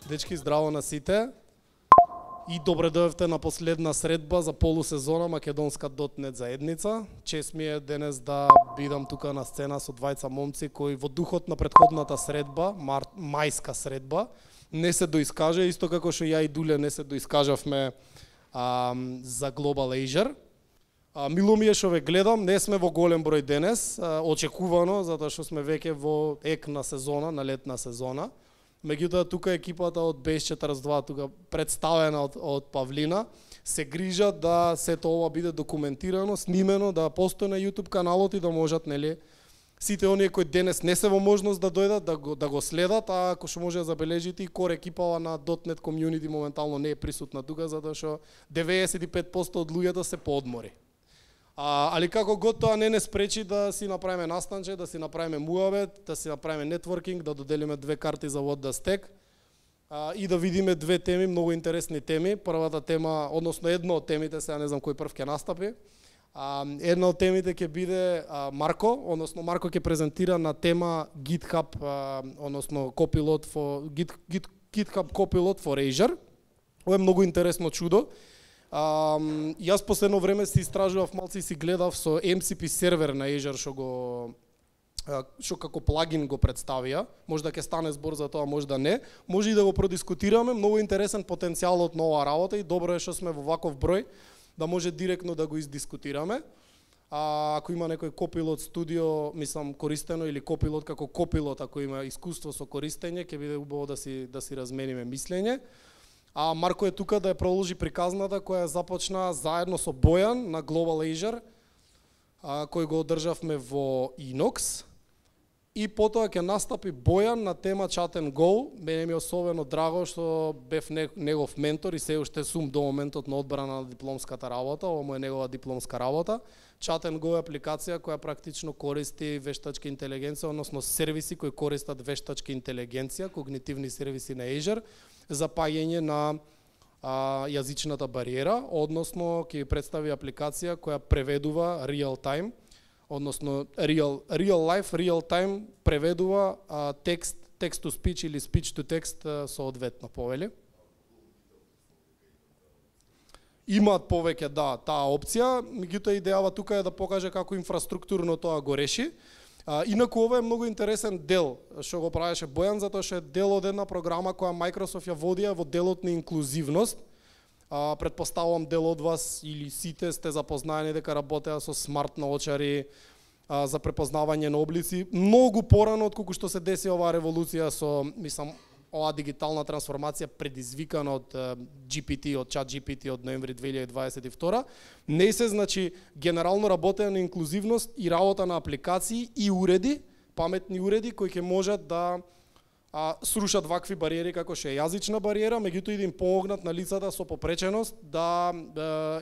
Дечки, здраво на сите. И добре дојавте на последна средба за полусезона Македонска.нет заедница. Чест ми е денес да бидам тука на сцена со двајца момци кои во духот на претходната средба, мајска средба, не се доискажа, исто како што ја и Дуле не се доискажавме за Global Azure. Мило ми е што ве гледам, не сме во голем број денес, очекувано, затоа што сме веќе во ек на сезона, на летна сезона. Меѓутоа тука екипата од Base42 тука представена од Павлина се грижат да сето ова биде документирано, снимено, да постои на YouTube каналот и да можат, нели, сите оние кои денес не се во можност да дојдат да го следат, а ако што може да забележите и кор екипава на .NET Community моментално не е присутна тука затоа што 95% од луѓето се по одмори. Али како год тоа не спречи да си направиме настанче, да си направиме муавет, да си направиме нетворкинг, да доделиме 2 карти за What the Stack и да видиме 2 теми, многу интересни теми. Првата тема, односно една од темите, сега не знам кој прв ќе настапи. Една од темите ќе биде Марко, односно Марко ќе презентира на тема GitHub, односно Copilot for GitHub Copilot for Azure. Ова е многу интересно чудо. Јас последно време си истражував малци и си гледав со MCP сервер на Azure што како плагин го представија. Може да ќе стане збор за тоа, може да не. Може и да го продискутираме, многу интересен потенцијалот на оваа работа и добро е што сме во ваков број да може директно да го издискутираме. Ако има некој Copilot студио, мислам користено или Copilot како Copilot, ако има искуство со користење, ќе биде убаво да си размениме мислење. Марко е тука да ја продолжи приказната која започна заедно со Бојан на Global Azure, кој го одржавме во Inox. И потоа ќе настапи Бојан на тема Chat and Go. Мене ми е особено драго што бев негов ментор и се уште сум до моментот на одбрана на дипломската работа. Ова му е негова дипломска работа. Chat and Go е апликација која практично користи вештачка интелигенција, односно сервиси кои користат вештачка интелигенција, когнитивни сервиси на Azure, за паѓање на јазичната бариера, односно ќе представи апликација која преведува real time, односно real life, real time преведува text to speech или speech to text соодветно, повели. Имаат повеќе таа опција, меѓутоа идејава тука е да покаже како инфраструктурно тоа го реши. Инаку ова е многу интересен дел што го правеше Бојан, затоа што е дел од една програма која Microsoft ја водија во делот на инклузивност. Предпоставувам дел од вас или сите сте запознаени дека работеа со смарт наочари за препознавање на облици. Многу порано отколку што се деси оваа револуција со, мислам, оваа дигитална трансформација предизвикана од GPT, од ChatGPT од ноември 2022, не се, значи, генерално работење на инклузивност и работа на апликации и уреди, паметни уреди кои ќе можат да срушат вакви бариери како што е јазична бариера, меѓутоа и да им помогнат на лицата со попреченост да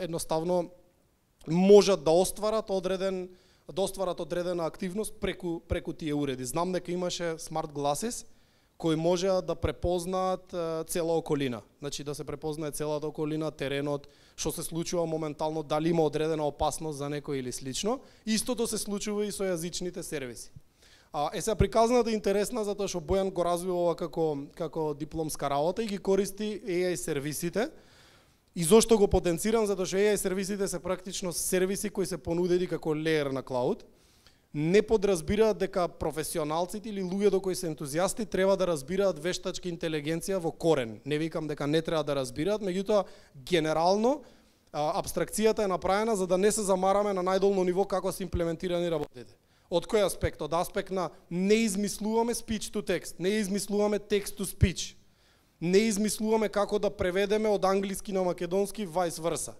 едноставно можат да остварат одредена активност преку тие уреди. Знам дека имаше smart glasses кои можеа да препознаат цела околина. Значи да се препознае целата околина, теренот, што се случува моментално, дали има одредена опасност за некој или слично. Истото се случува и со јазичните сервиси. Сега приказната е интересна затоа што Бојан го развива како дипломска работа и ги користи AI сервисите. И зошто го потенцирам? Затоа што AI сервисите се практично сервиси кои се понудени како леер на клауд. Не подразбираат дека професионалците или луѓето кои се ентузијасти треба да разбираат вештачка интелигенција во корен. Не викам дека не треба да разбираат, меѓутоа генерално апстракцијата е направена за да не се замараме на најдолно ниво како се имплементирани работите. Од кој аспект? Од аспект на не измислуваме speech to text, не измислуваме text to speech, не измислуваме како да преведеме од англиски на македонски vice versa.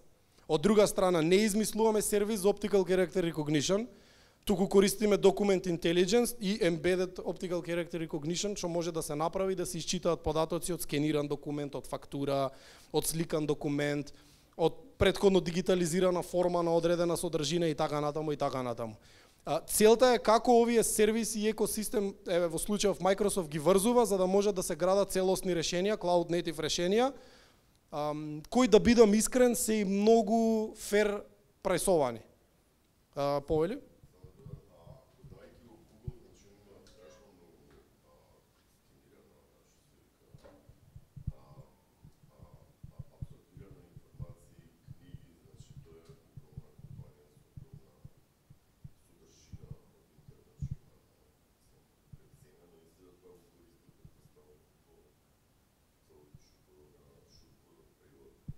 Од друга страна, не измислуваме сервис за optical character recognition, туку користиме Document Intelligence и Embedded Optical Character Recognition, што може да се направи да се исчитаат податоци од скениран документ, од фактура, од сликан документ, од претходно дигитализирана форма на одредена содржина и така натаму и така натаму. Целта е како овие сервиси и екосистем, во случајов Microsoft ги врзува за да можат да се градат целосни решенија, cloud native решенија, кои, да бидам искрен, се и многу фер пресовани. Повели?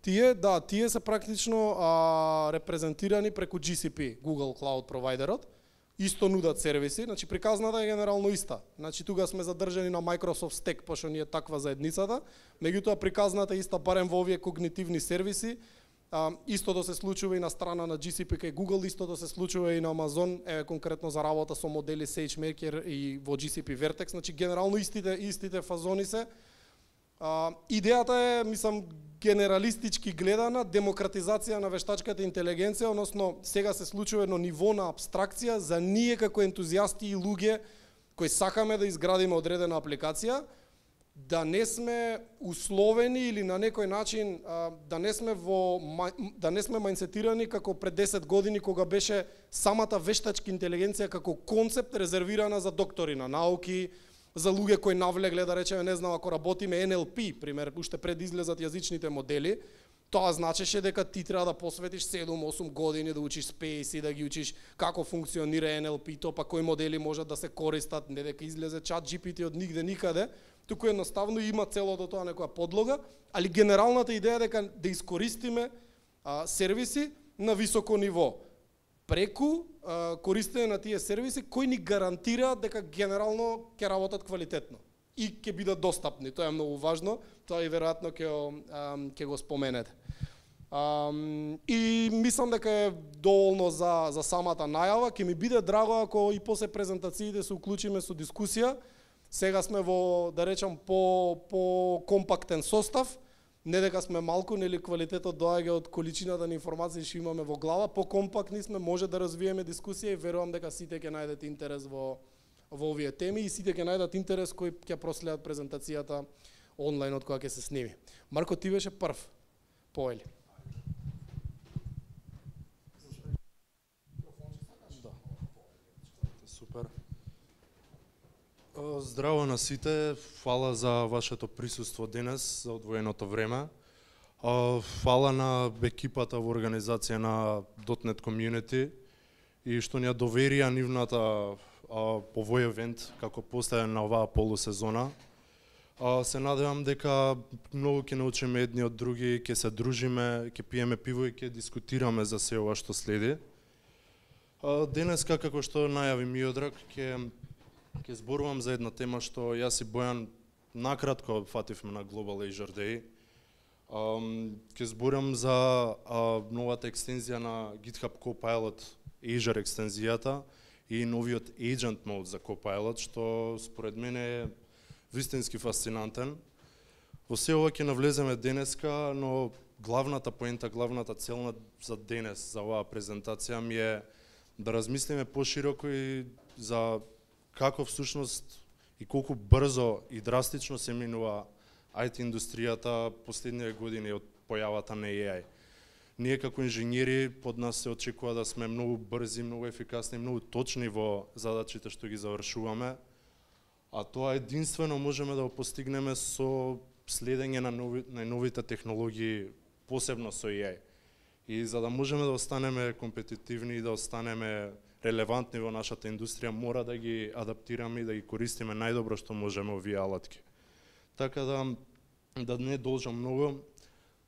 Тие се практично репрезентирани преку GCP, Google Cloud Providerот. Исто нудат сервиси, значи приказната е генерално иста. Значи тука сме задржани на Microsoft Stack, пошто ни е таква заедницата, меѓутоа приказната е иста барем во овие когнитивни сервиси. Истото се случува и на страна на GCP кај Google, истото се случува и на Amazon, конкретно за работа со модели SageMaker и во GCP Vertex, значи генерално истите фазони се. Идејата е, мислам, генералистички гледана, демократизација на вештачката интелигенција, односно сега се случува едно ниво на абстракција за ние како ентузијасти и луѓе кои сакаме да изградиме одредена апликација, да не сме условени или на некој начин да не сме мајнсетирани како пред 10 години кога беше самата вештачка интелигенција како концепт резервирана за доктори на науки, за луѓе кои навлегле, да речеме, не знам, ако работиме NLP, пример, уште пред излезат јазичните модели, тоа значеше дека ти треба да посветиш 7-8 години да учиш Space и да ги учиш како функционира NLP-то, па кои модели можат да се користат, не дека излезе чат GPT од нигде никаде, туку едноставно има целото тоа некоја подлога, али генералната идеја дека да искористиме сервиси на високо ниво, преку користење на тие сервиси кои ни гарантираат дека генерално ќе работат квалитетно и ќе бидат достапни. Тоа е многу важно, тоа и веројатно ќе го споменете. И мислам дека е доволно за самата најава. Ќе ми биде драго ако и после презентациите се уклучиме со дискусија. Сега сме во, да речам, по компактен состав. Не дека сме малку, нели квалитетот доаѓа од количината на информации што имаме во глава, по-компактни сме, може да развиеме дискусија и верувам дека сите ќе најдете интерес во овие теми и сите ќе најдат интерес кои ќе проследат презентацијата онлайн од која ќе се сними. Марко, ти беше прв. Поели. Супер. Здраво на сите, фала за вашето присуство денес, за одвоеното време. Фала на екипата во организација на .NET Community и што ни ја доверија нивната овој евент како поставен на оваа полусезона. Се надевам дека многу ќе научиме едни од други, ќе се дружиме, ќе пиеме пиво и ќе дискутираме за се ова што следи. Денеска, како што најави Миодраг, ќе зборувам за една тема што јас и Бојан накратко фативме на Global Azure Day. Ќе зборам за новата екстензија на GitHub Copilot, Azure екстензијата и новиот Agent Mode за Copilot, што според мене е вистински фасцинантен. Во се ова ќе навлеземе денеска, но главната поента, главната цел за денес, за оваа презентација ми е да размислиме пошироко и за како всушност и колку брзо и драстично се минува IT индустријата последниве години од појавата на AI. Ние како инженери под нас се очекува да сме многу брзи, многу ефикасни, многу точни во задачите што ги завршуваме, а тоа единствено можеме да го постигнеме со следење на најновите технологии, посебно со AI. И за да можеме да останеме компетитивни и да останеме релевантни во нашата индустрија, мора да ги адаптираме и да ги користиме најдобро што можеме овие алатки. Така да не должам многу,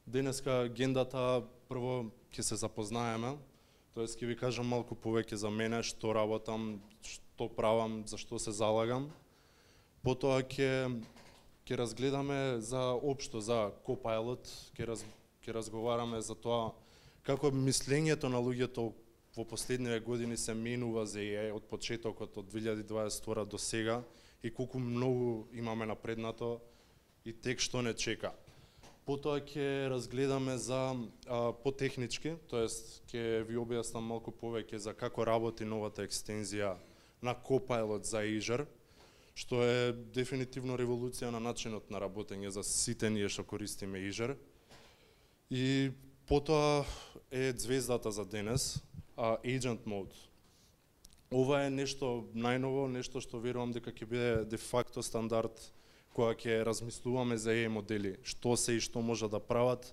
денеска агендата прво ќе се запознаеме, тоест ќе ви кажам малку повеќе за мене, што работам, што правам, за што се залагам. Потоа ќе разгледаме за општо за Copilot, ќе разговараме за тоа како мислењето на луѓето во последниве години се менува за AI од почетокот од 2022 до сега и колку многу имаме напреднато и тек што не чека. Потоа ќе разгледаме за потехнички, тоест ќе ви објаснам малку повеќе за како работи новата екстензија на Copilot за Azure, што е дефинитивно револуција на начинот на работење за сите ние што користиме Azure. И потоа е звездата за денес, Agent Mode. Ова е нешто најново, нешто што верувам дека ќе биде де факто стандард кога ќе размислуваме за AI модели, што се и што може да прават,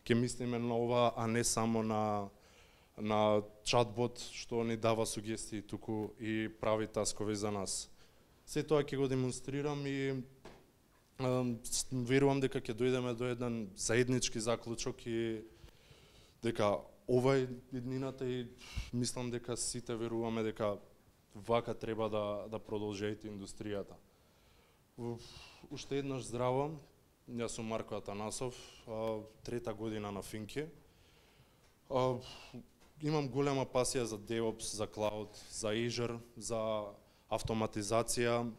ќе мислиме на ова, а не само на чатбот што ни дава сугестии туку и прави таскови за нас. Се тоа ќе го демонстрирам и верувам дека ќе дојдеме до еден заеднички заклучок и дека ова е еднината и мислам дека сите веруваме дека вака треба да продолжи индустријата. Уште еднаш здраво, јас сум Марко Атанасов, трета година на Финки. Имам голема пасија за DevOps, за Cloud, за Azure, за автоматизација.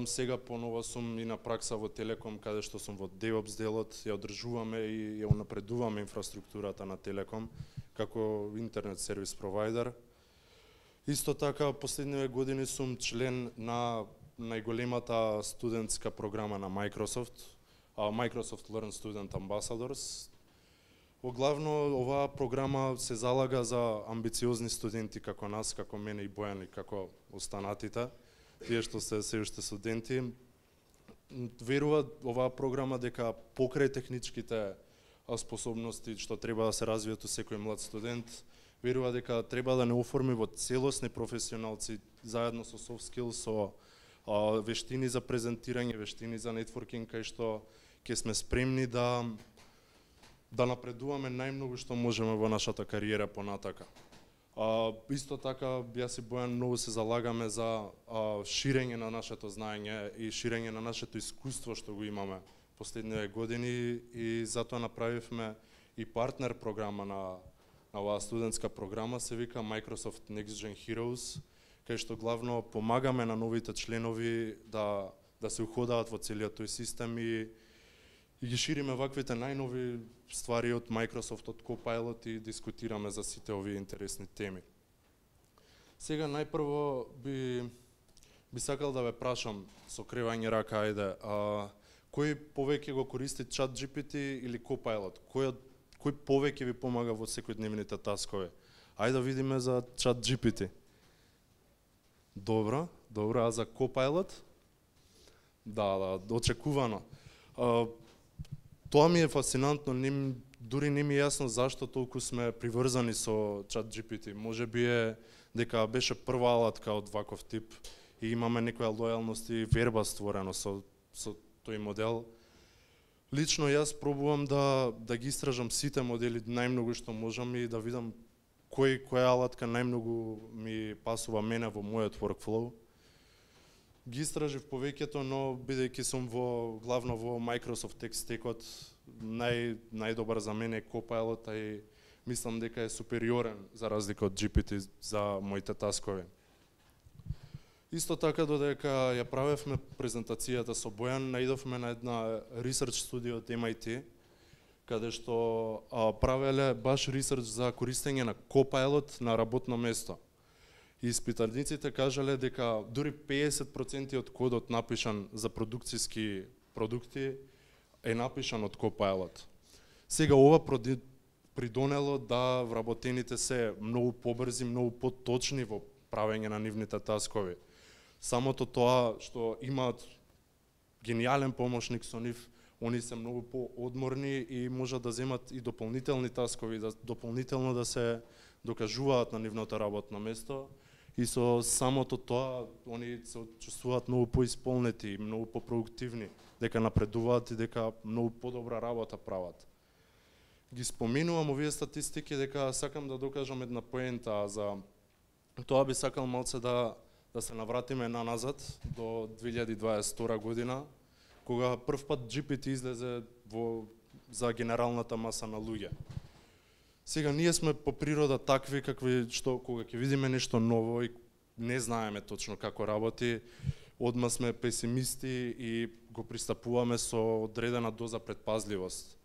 Сега понова сум и на пракса во Телеком, каде што сум во DevOps делот, ја одржуваме и ја унапредуваме инфраструктурата на Телеком како интернет сервис провайдер. Исто така, последниве години сум член на најголемата студентска програма на Microsoft, Microsoft Learn Student Ambassadors. Оглавно, оваа програма се залага за амбициозни студенти како нас, како мене и Бојан и како останатите, тие што се уште студенти. Верува оваа програма дека покрај техничките способности што треба да се развијат у секој млад студент, верува дека треба да не оформи во целосни професионалци заедно со soft skills, со вештини за презентирање, вештини за нетворкинг, кај што ќе сме спремни да напредуваме најмногу што можеме во нашата кариера понатака. Исто така, јас и Бојан многу се залагаме за ширење на нашето знаење и ширење на нашето искуство што го имаме последниве години и затоа направивме и партнер програма на оваа студентска програма, се вика Microsoft Next Gen Heroes, кај што главно помагаме на новите членови да се уходаат во целиот тој систем и ги шириме ваквите најнови ствари од Microsoft, од Copilot и дискутираме за сите овие интересни теми. Сега најпрво би сакал да ве прашам со кревање рака, ајде, кој повеќе го користи ChatGPT или Copilot? Кој повеќе ви помага во секојдневните таскови? Ајде да видиме за ChatGPT. Добро, а за Copilot? Да, очекувано. Тоа ми е фасцинантно, дури не ми е јасно зашто толку сме приврзани со ChatGPT. Може би е дека беше прва алатка од ваков тип и имаме некоја лојалност и верба створено со тој модел. Лично јас пробувам да ги истражам сите модели најмногу што можам и да видам која алатка најмногу ми пасува мене во мојот workflow. Ги истражив повеќето, но бидејќи сум главно во Microsoft Tech Stack-от, најдобар за мене е Copilot и мислам дека е супериорен за разлика од GPT за моите таскови. Исто така, додека ја правевме презентацијата со Бојан, наидовме на една research студија од MIT, каде што правеле баш research за користење на Copilot на работно место. И испитаниците кажале дека дури 50% од кодот напишан за продукциски продукти е напишан од Copilot. Сега ова придонело да вработените се многу побрзи, многу поточни во правење на нивните таскови. Самото тоа што имаат гениален помошник со нив, они се многу поодморни и можат да земат и дополнителни таскови, дополнително да се докажуваат на нивното работно место. И со самото тоа, они се чувствуваат многу поисполнети, многу попродуктивни, дека напредуваат и дека многу подобра работа прават. Ги споменувам овие статистики дека сакам да докажам една поента, за тоа би сакал малце да се навратиме назад до 2022 година, кога првпат GPT излезе за генералната маса на луѓе. Сега ние сме по природа такви какви што кога ќе видиме нешто ново и не знаеме точно како работи, одма сме песимисти и го пристапуваме со одредена доза предпазливост.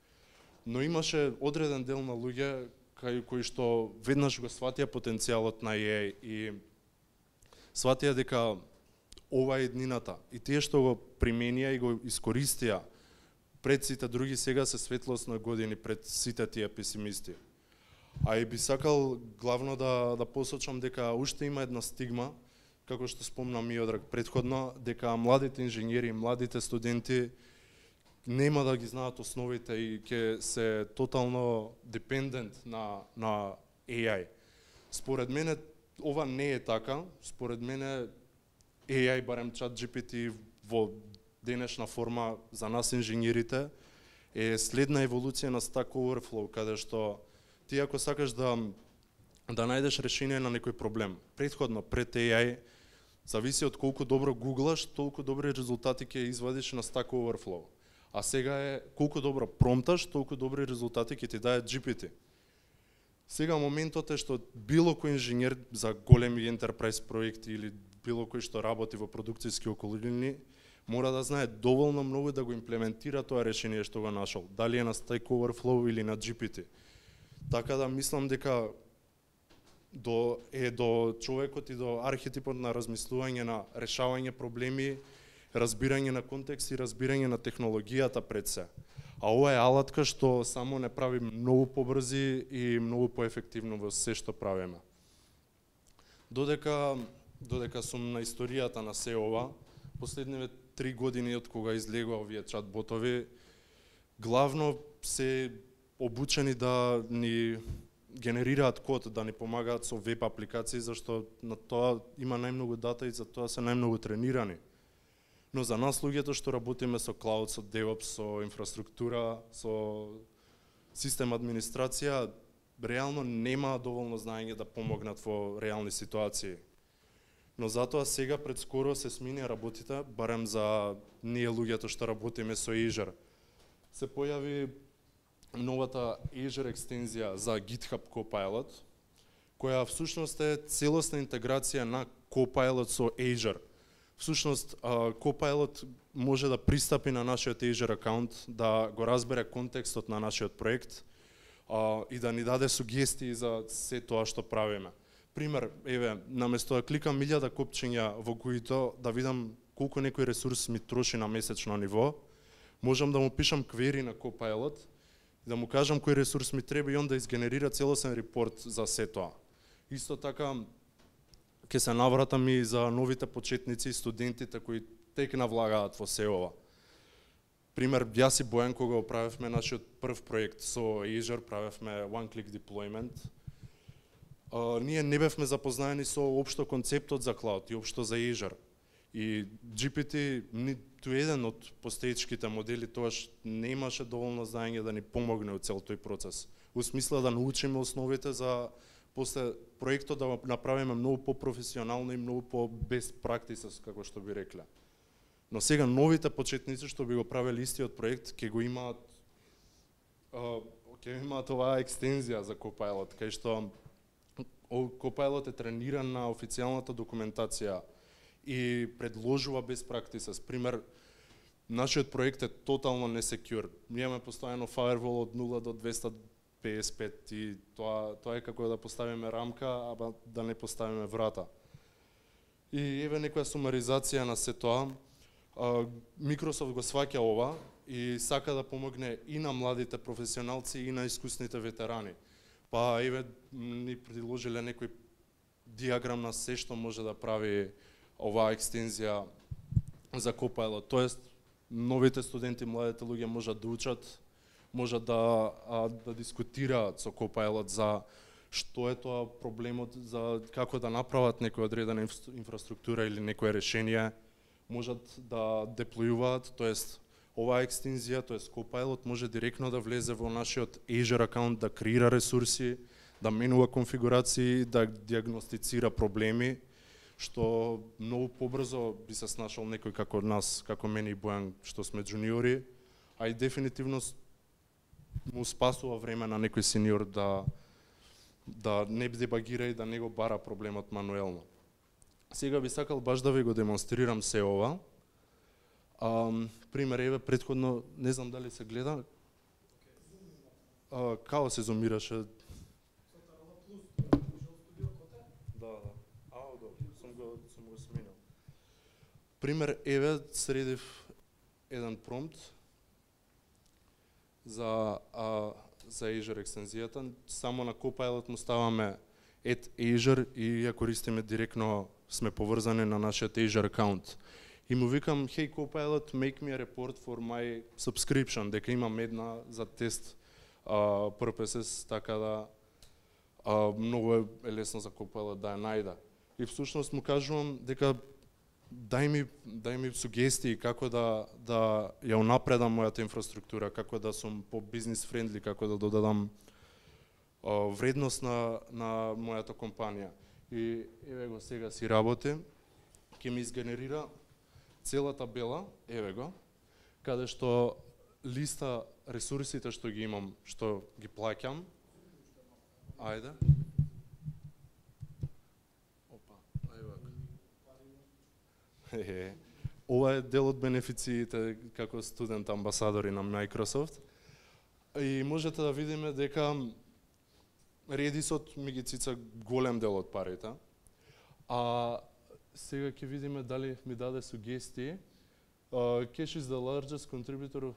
Но имаше одреден дел на луѓе кои што веднаш го сватија потенцијалот на AI и сватија дека ова е еднината и тие што го применија и го искористија пред сите други сега се светлосни години пред сите тие песимисти. А и би сакал главно да посочам дека уште има една стигма, како што спомна Миодраг предходно, дека младите инженери, младите студенти нема да ги знаат основите и ќе се тотално депендент на AI. Според мене ова не е така. Според мене AI, барем ChatGPT во денешна форма за нас инженерите е следна еволуција на Stack Overflow, каде што ти ако сакаш да најдеш решение на некој проблем, претходно пред AI, зависи од колку добро гуглаш, толку добри резултати ќе извадиш на Stack Overflow. А сега е колку добро промпташ, толку добри резултати ќе ти даде GPT. Сега моментот е што било кој инженер за големи enterprise проекти или било кој што работи во продукцијски околини мора да знае доволно многу да го имплементира тоа решение што го нашол, дали е на Stack Overflow или на GPT. Така да мислам дека до човекот и до архетипот на размислување на решавање проблеми, разбирање на контекст и разбирање на технологијата пред се. А ова е алатка што само не прави многу побрзи и многу поефективно во се што правиме. Додека сум на историјата на се ова, последниве 3 години од кога излегува овие чат-ботови, главно се обучени да ни генерираат код, да ни помагаат со веб апликации, зашто на тоа има најмногу дата и за тоа се најмногу тренирани. Но за нас луѓето што работиме со клауд, со DevOps, со инфраструктура, со систем администрација, реално нема доволно знаење да помогнат во реални ситуации. Но затоа сега пред скоро се смени работите, барем за ние луѓето што работиме со Azure. Се појави новата Azure екстензија за GitHub Copilot, која всушност е целосна интеграција на Copilot со Azure. Всушност, Copilot може да пристапи на нашиот Azure акаунт, да го разбере контекстот на нашиот проект и да ни даде сугестии за се тоа што правиме. Пример, еве, наместо да кликам 1000 копчиња во GUI-то да видам колку некој ресурс ми троши на месечно ниво, можам да му пишам query на Copilot, да му кажам кој ресурс ми треба и он да изгенерира целосен репорт за се тоа. Исто така, ќе се навратам и за новите почетници и студентите кои тек навлагаат во се ова. Пример, јас и Бојан кога правевме нашиот прв проект со Azure, правевме one-click deployment, ние не бевме запознаени со општо концептот за клауд и општо за Azure. И GPT, ниту еден од постоечките модели тоаш не имаше доволно знаење да ни помогне во цел тој процес. Во смисла да научиме основите за после проектот да го направиме многу по-професионално и многу по-best practices, како што би рекле. Но сега новите почетници што би го правеле истиот проект ќе го имаат оваа екстензија за Copilot, кај што Copilot е трениран на официјалната документација и предложува best practices. Пример, нашиот проект е тотално несекјур. Ние имаме постојано firewall од 0 до 255 и тоа е како да поставиме рамка, а да не поставиме врата. И еве некоја сумаризација на се тоа. Microsoft го сваќа ова и сака да помогне и на младите професионалци и на искусните ветерани. Па еве ни приложиле некој диаграм на се што може да прави оваа екстензија за Copilot. Тоест, новите студенти, младите луѓе можат да учат, можат да дискутираат со Copilot за што е тоа проблемот, за како да направат некоја одредена инфраструктура или некое решение, можат да деплојуваат, тоест оваа екстензија, тоест Copilot може директно да влезе во нашиот Azure акаунт, да креира ресурси, да менува конфигурации, да диагностицира проблеми, што многу побрзо би се снашол некој како нас, како мене и Бојан, што сме джуниори, а и дефинитивно му спасува време на некој сениор да не дебагира и да не го бара проблемот мануелно. Сега би сакал баш да ви го демонстрирам се ова. Пример, еве претходно, не знам дали се гледа. Као се зумираше? Да. Сум го сменил. Пример, еве средив еден промпт за Azure екстензијата. Само на Copilot му ставаме add Azure и ја користиме директно, сме поврзани на нашиот Azure акаунт. И му викам, hey Copilot, make me a report for my subscription, дека имам една за тест purposes, така да многу е лесно за Copilot да ја најде. И всушност му кажувам дека дај ми сугестии како да ја унапредам мојата инфраструктура, како да сум по бизнес френдли, како да додадам вредност на мојата компанија. И еве го сега си работи, ќе ми изгенерира цела табела, еве го, каде што листа ресурсите што ги имам, што ги плаќам. Ајде. Опа, ајде. Ова е дел од бенефициите како студент амбасадори на Microsoft. И можете да видиме дека Redisот ми ги цица голем дел од парите. А сега ќе видиме дали ми даде сугестии. Cache is the largest contributor.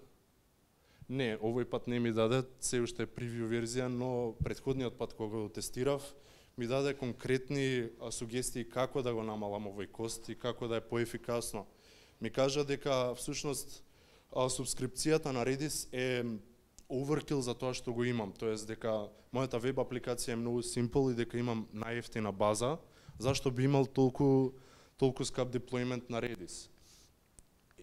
Не, овој пат не ми даде, се уште е превју верзија, но претходниот пат кога го тестирав, ми даде конкретни сугестии како да го намалам овој кост и како да е поефикасно. Ми кажа дека всушност субскрипцијата на Redis е overkill за тоа што го имам, тоест дека мојата веб апликација е многу simple и дека имам најевтина база, зашто би имал толку скап деплојмент на Redis.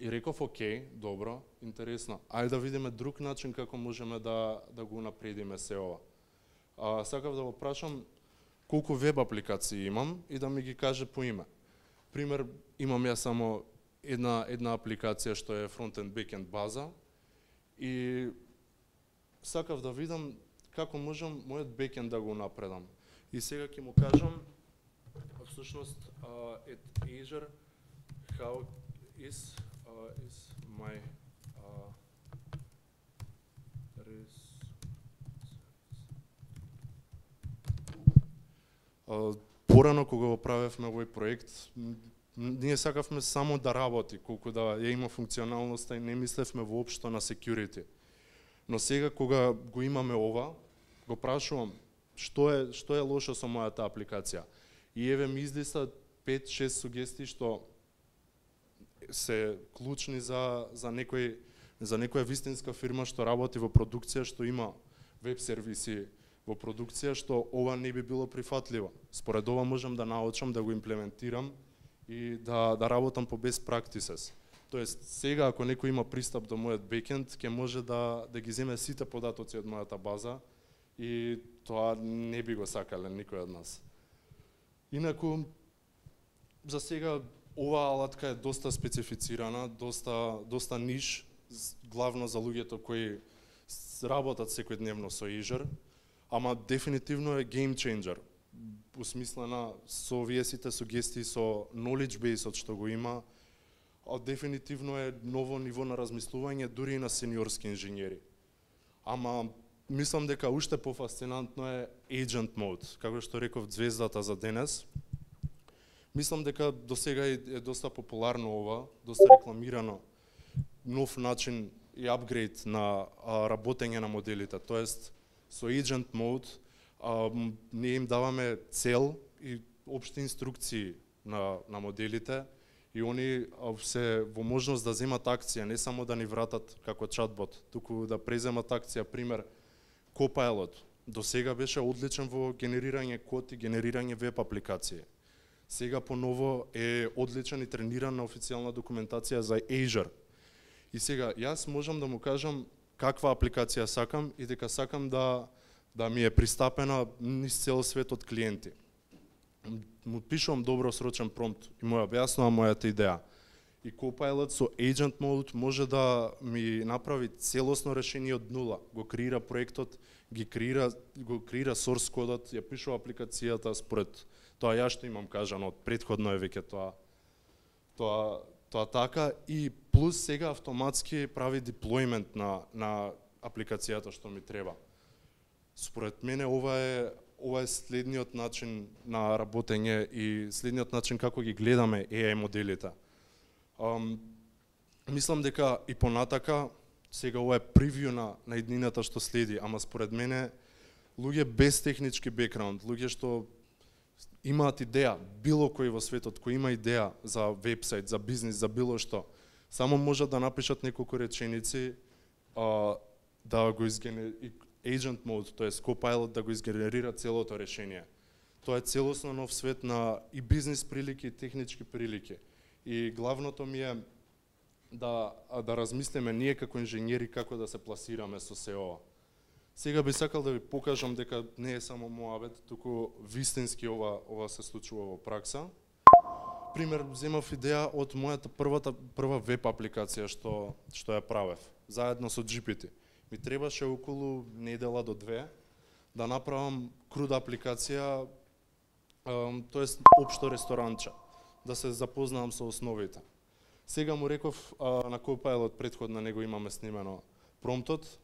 И реков, окей, добро, интересно. Ајде да видиме друг начин како можеме да го напредиме се ова. Сакав да го прашам колку веб апликации имам и да ми ги каже по име. Пример, имам ја само една апликација што е фронтенд бекенд база и сакав да видам како можам мојот бекенд да го напредам. И сега ќе му кажам всушност at Azure how is my порано кога го правевме овој проект, ние сакавме само да работи, колку да ја има функционалноста и не мислевме воопшто на security. Но сега кога го имаме ова, го прашувам што е лошо со мојата апликација. И еве ми излиста 5-6 сугестии што се клучни за некоја вистинска фирма што работи во продукција, што има веб сервиси во продукција, што ова не би било прифатливо. Според ова можам да научам, да го имплементирам и да работам по best practices. Тоест, сега ако некој има пристап до мојот бекенд, ќе може да ги земе сите податоци од мојата база и тоа не би го сакале никој од нас. Инаку, за сега оваа алатка е доста специфицирана, доста ниш, главно за луѓето кои работат секојдневно со Azure, ама дефинитивно е game changer. Усмислена со овие сите сугестии, со knowledge base-от што го има, дефинитивно е ново ниво на размислување дури и на сениорски инженери. Ама мислам дека уште пофасцинантно е agent mode, како што реков звездата за денес. Мислам дека до сега е доста популарно ова, доста рекламирано нов начин и апгрейд на работење на моделите. Тоест, со agent mode ние им даваме цел и општи инструкции на моделите и они се во можност да земат акција, не само да ни вратат како чатбот, туку да преземат акција, пример, Copilot. До сега беше одличен во генерирање код и генерирање веб апликации. Сега поново е одличен и трениран на официјална документација за Azure. И сега, јас можам да му кажам каква апликација сакам и дека сакам да ми е пристапена низ цел свет од клиенти. Му пишувам добро срочен промпт и му објаснувам мојата идеја. И Copilot со Agent Mode може да ми направи целосно решение од нула. Го креира проектот, го креира source кодот, ја пишува апликацијата според тоа ја што имам кажано од претходно е веќе тоа така и плюс сега автоматски прави деплојмент на апликацијата што ми треба. Според мене ова е следниот начин на работење и следниот начин како ги гледаме AI моделите. Мислам дека и понатака, сега ова е превју на иднината што следи, ама според мене луѓе без технички бекграунд, луѓе што имаат идеја, било кој во светот кој има идеја за вебсайт, за бизнис, за било што, само можат да напишат неколку реченици да го agent mode, тоест Copilot да го изгенерира целото решение. Тоа е целосно нов свет на и бизнис прилики и технички прилики. И главното ми е да размислиме ние како инженери како да се пласираме со се ова. Сега би сакал да ви покажам дека не е само моабет, туку вистински ова се случува во пракса. Пример, земав идеја од мојата прва веб апликација што ја правев, заедно со GPT. Ми требаше околу недела до 2 да направам круда апликација, тоест општо ресторанче, да се запознавам со основите. Сега му реков на Copilot, претходно него имаме снимено промптот,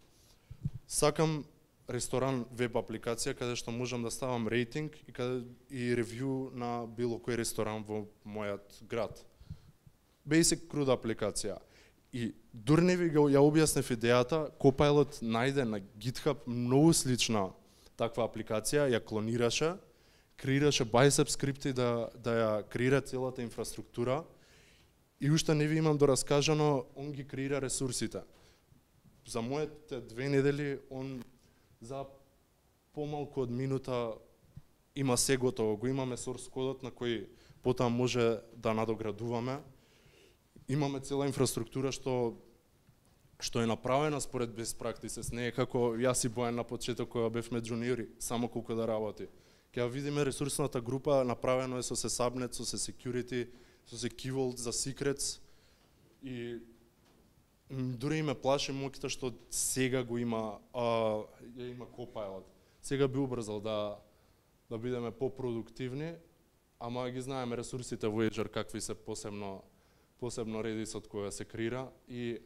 сакам ресторан веб апликација каде што можам да ставам рейтинг и ревју на било кој ресторан во мојот град. Basic круда апликација. И дури не ви ја објаснев идејата, Copilot најде на GitHub многу слична таква апликација, ја клонираше, креираше bicep скрипти да ја креира целата инфраструктура и уште не ви имам дораскажано, он ги креира ресурсите. За моите 2 недели, он за помалку од минута има се готово. Го имаме source кодот на кој потоа може да надоградуваме. Имаме цела инфраструктура што е направена според best practices. Не е како јас и Бојан на почеток кога бевме джуниори, само колку да работи. Ќе видиме ресурсната група, направено е со се subnet, со се security, со се key vault за secrets и дури ме плаши моќта што сега го има, има Copilot. Сега би убрзал да бидеме попродуктивни, ама ги знаеме ресурсите во Azure какви се посебно Redis-от која се креира и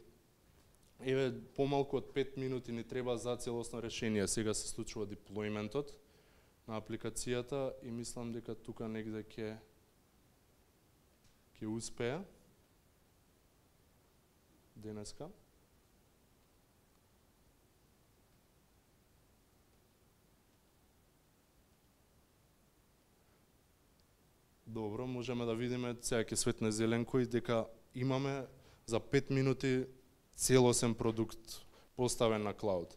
еве помалку од 5 минути ни треба за целосно решение. Сега се случува деплојментот на апликацијата и мислам дека тука негде ќе успее денеска. Добро, можеме да видиме, сега ќе светне зеленко и дека имаме за 5 минути целосен продукт поставен на клауд.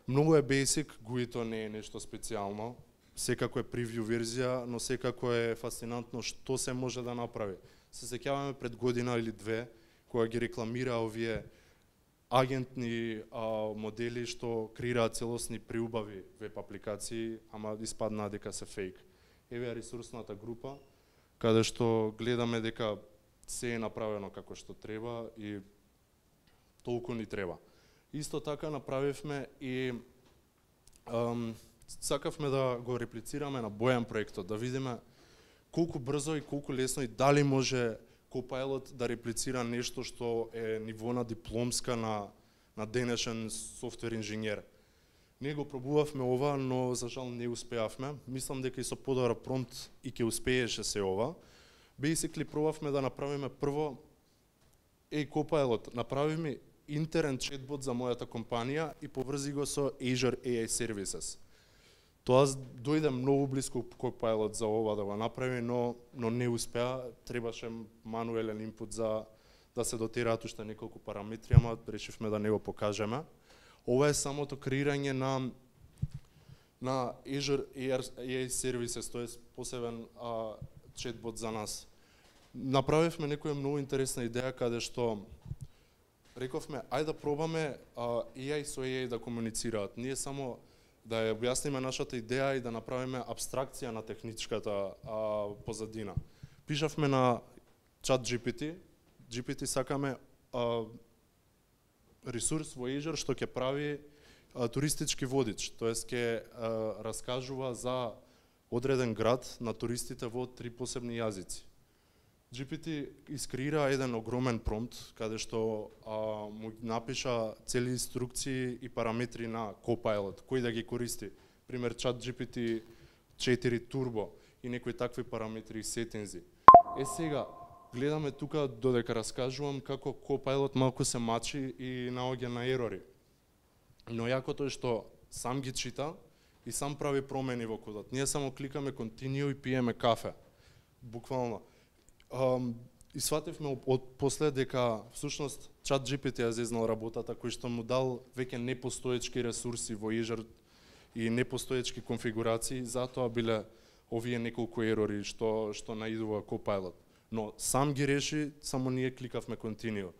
Многу е basic, GUI-то не е нешто специјално, секако е превју верзија, но секако е фасцинантно што се може да направи. Се сеќаваме пред година или 2, кога ги рекламира овие агентни модели што креираат целосни преубави веб апликации, ама испаднаа дека се фейк. Еве ресурсната група, каде што гледаме дека се е направено како што треба и толку ни треба. Исто така направивме и сакавме да го реплицираме на Бојан проектот, да видиме колку брзо и колку лесно и дали може Copilot да реплицира нешто што е ниво на дипломска на денешен софтвер инженер. Ние го пробувавме ова, но за жал не успеавме. Мислам дека и со подобар промпт и ќе успееше се ова. Basically пробавме да направиме прво Copilot, направи ми интерен четбот за мојата компанија и поврзи го со Azure AI Services. Тоа дојде многу близко Copilot за ова да го направи, но не успеа, требаше мануелен инпут за да се дотираат уште неколку параметри, ама решивме да не го покажеме. Ова е самото креирање на Azure AI Services, тоест посебен четбот за нас. Направивме некоја многу интересна идеја каде што рековме, ајде да пробаме AI со AI да комуницираат. Ние само да ја објасниме нашата идеја и да направиме абстракција на техничката позадина. Пишавме на ChatGPT сакаме ресурс во Azure што ќе прави туристички водич, тоест ќе раскажува за одреден град на туристите во 3 посебни јазици. GPT искреира еден огромен промпт, каде што му напиша цели инструкции и параметри на Copilot, кој да ги користи. Пример, ChatGPT 4 Turbo и некои такви параметри и сетинзи. Сега, гледаме тука додека раскажувам како Copilot малку се мачи и наоѓа на ерори. Но јакото е што сам ги чита и сам прави промени во кодот. Ние само кликаме continue и пиеме кафе. Буквално. И свативме после дека всушност ChatGPT ја зезнал работата кој што му дал веќе непостоечки ресурси во Azure и непостоечки конфигурации, затоа биле овие неколку ерори што наидува Copilot. Но сам ги реши, само ние кликавме continue.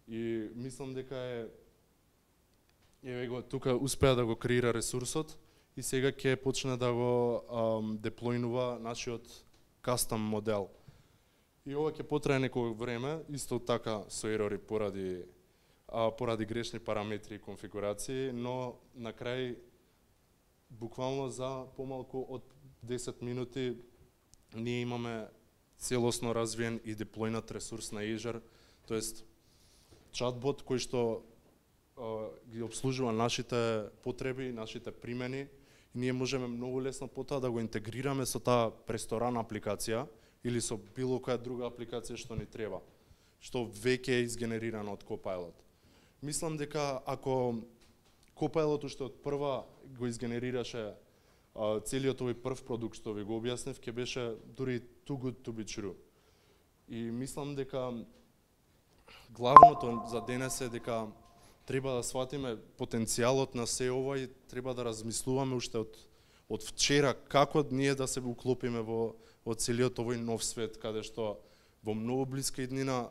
И мислам дека еве го тука успеа да го креира ресурсот и сега ќе почне да го деплојнува нашиот кастом модел. И ова ќе потрае некој време, исто така со ерори поради грешни параметри и конфигурации, но на крај буквално за помалку од 10 минути ние имаме целосно развиен и деплојнат ресурс на Azure, тоест чатбот кој што ги обслужува нашите потреби, нашите примени, и ние можеме многу лесно потоа да го интегрираме со таа престорана апликација или со било која друга апликација што ни треба, што веќе е изгенерирано од Copilot. Мислам дека ако Copilot уште од прва го изгенерираше целиот овој прв продукт што ви го објаснив, ќе беше дури too good to be true. И мислам дека главното за денес е дека треба да сватиме потенцијалот на се ова и треба да размислуваме уште од вчера како ние да се уклопиме во целиот овој нов свет, каде што во многу блиска иднина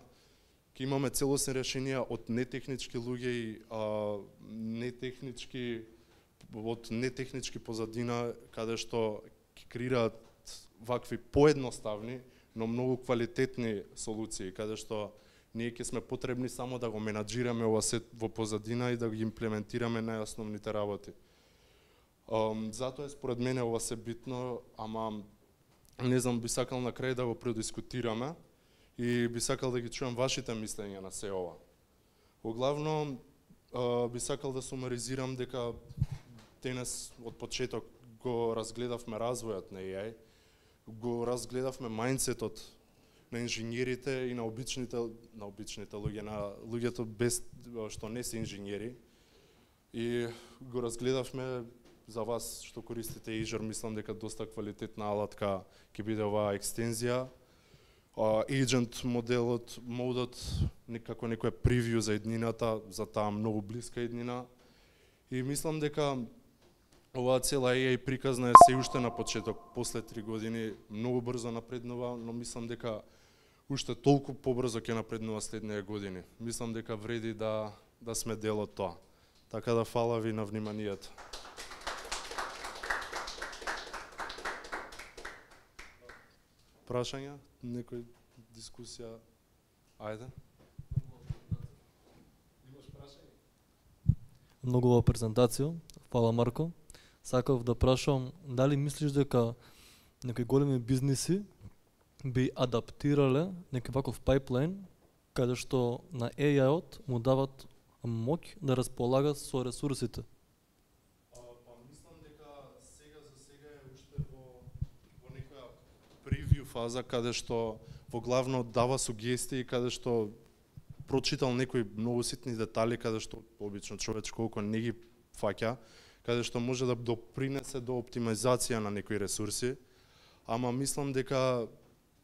ќе имаме целосни решенија од нетехнички луѓе и нетехнички позадина, каде што ќе креираат вакви поедноставни, но многу квалитетни солуции, каде што ние ќе сме потребни само да го менаџираме ова сет во позадина и да ги имплементираме најосновните работи. Затоа е според мене ова се битно, ама не знам, би сакал на крај да го предискутираме и би сакал да ги чуам вашите мислења на се ова. Оглавно би сакал да сумаризирам дека денес од почеток го разгледавме развојот на AI, го разгледавме мајндсетот на инженерите и на обичните луѓе, на луѓето без што не се инженери. И го разгледавме за вас што користите Azure, мислам дека доста квалитетна алатка ќе биде оваа екстензија. Agent модот некако некој превју за иднината, за таа многу блиска иднина. И мислам дека оваа цела AI приказна е се уште на почеток, после 3 години многу брзо напреднува, но мислам дека уште толку побрзо ќе напреднува следните години. Мислам дека вреди да сме дел од тоа. Така да фала ви на вниманието. Прашања? Некој дискусија? Ајде. Имаш прашање? Многу убава презентација. Фала, Марко. Сакав да прашам дали мислиш дека некои големи бизниси би адаптирале некој ваков пайплайн каде што на AI-от му дават моќ да располага со ресурсите? Мислам дека за сега е уште во некоја превју фаза каде што во главно дава сугестии, каде што прочитал некои многу ситни детали каде што обично човечко око не ги фаќа, каде што може да допринесе до оптимизација на некои ресурси, ама мислам дека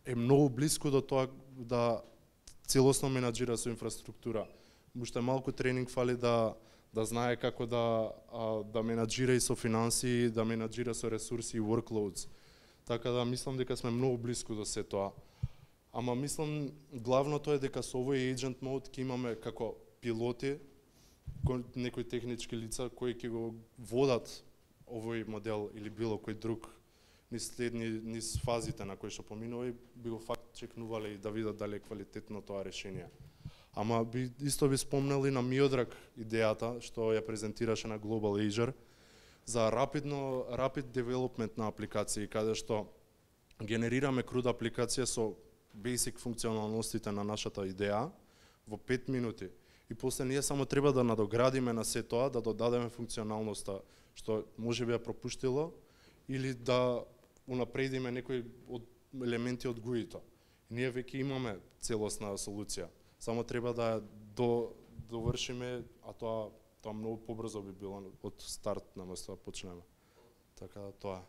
е многу блиску до тоа да целосно менаџира со инфраструктура. Уште малку тренинг фали да знае како да менаџира и со финансии, да менаџира со ресурси и workloads. Така да мислам дека сме многу блиску до се тоа. Ама мислам главното е дека со овој agent mode ќе имаме како пилоти, некои технички лица кои ќе го водат овој модел или било кој друг низ фазите на кои што поминува и би го факт чекнувале и да видат дали е квалитетно тоа решение. Ама исто би спомнал и на Миодраг идејата што ја презентираше на Global Azure за rapid development на апликации, каде што генерираме круда апликација со basic функционалностите на нашата идеја во 5 минути. И после ние само треба да надоградиме на се тоа, да додадеме функционалноста што може би ја пропуштило или да унапредиме некои од елементи од GUI-то. Ние веќе имаме целосна солуција. Само треба да довршиме, а тоа многу побрзо би било од старт наместо да почнеме. Така да тоа.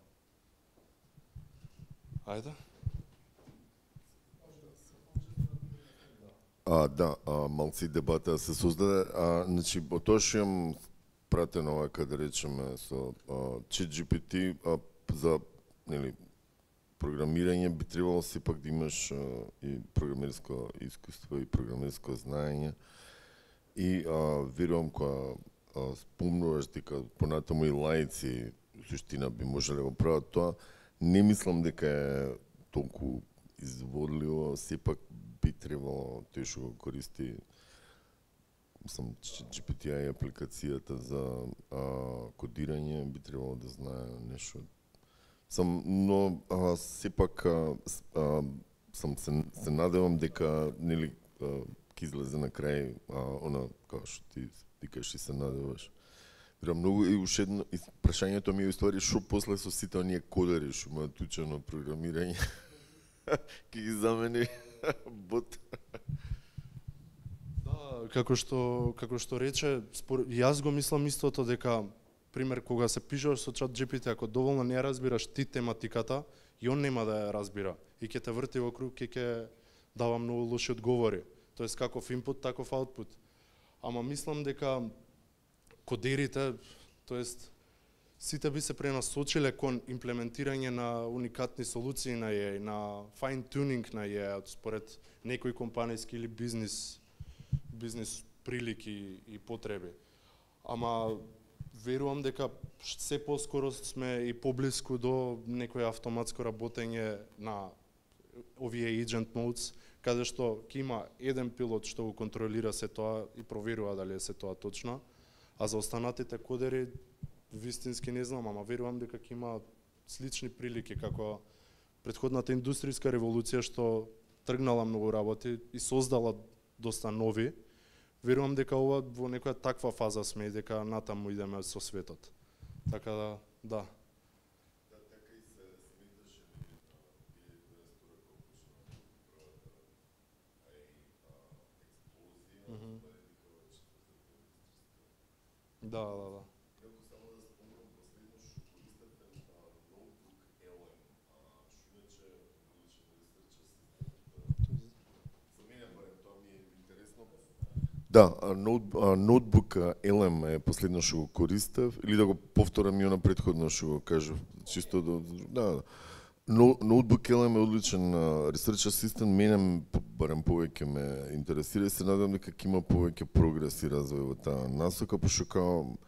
Ајде. Малци дебата се создаде. Значи, тоа што имам пратено, каде речеме, со ChatGPT за програмирање би требало сепак да имаш и програмерско искуство и програмерско знаење. И верувам кога спомнуваш дека понатаму и лаици суштина би можеле да го прават тоа, не мислам дека е толку изводливо, сепак би требало тој што го користи GPT-а апликацијата за кодирање, би требало да знае нешто. Но сепак сам се надевам дека нели ќе излезе на крај она како што ти кажеш се надеваш. Многу и уште едно прашањето ми е уствари што после со сите оние кодери што имаат учено програмирање ќе ги замени бот. Да, како што рече, јас го мислам истото дека пример кога се пишуваш со ChatGPT, ако доволно не разбираш ти тематиката, и он нема да ја разбира и ќе те врти во круг, ќе дава многу лоши одговори. Тоест каков инпут, таков аутпут. Ама мислам дека кодерите, тоест сите би се пренасочиле кон имплементирање на уникатни солуции на AI, на fine tuning на AI, според некои компаниски или бизнис прилики и потреби. Ама верувам дека се поскоро сме и поблиску до некој автоматско работење на овие agent modes, каде што ќе има еден пилот што го контролира се тоа и проверува дали е се тоа точно, а за останатите кодери вистински не знам, ама верувам дека ќе има слични прилики како претходната индустријска револуција што тргнала многу работи и создала доста нови. Верувам дека ова во некоја таква фаза сме и дека натаму идеме со светот. Така да, да. Така и се сметаше експлозија. Да. Како само да спомнам последно што користевте ноутбук Elem, што иначе одличен ресерч за мене барем тоа ми е интересно. Да, ноутбук Elem е последно што го користев, или да го повторам и она претходно што го кажав, чисто да. Ноутбук Elem е одличен ресерч асистент, мене барем повеќе ме интересира и се надам дека ќе има повеќе прогрес и развој во таа насока, пошто као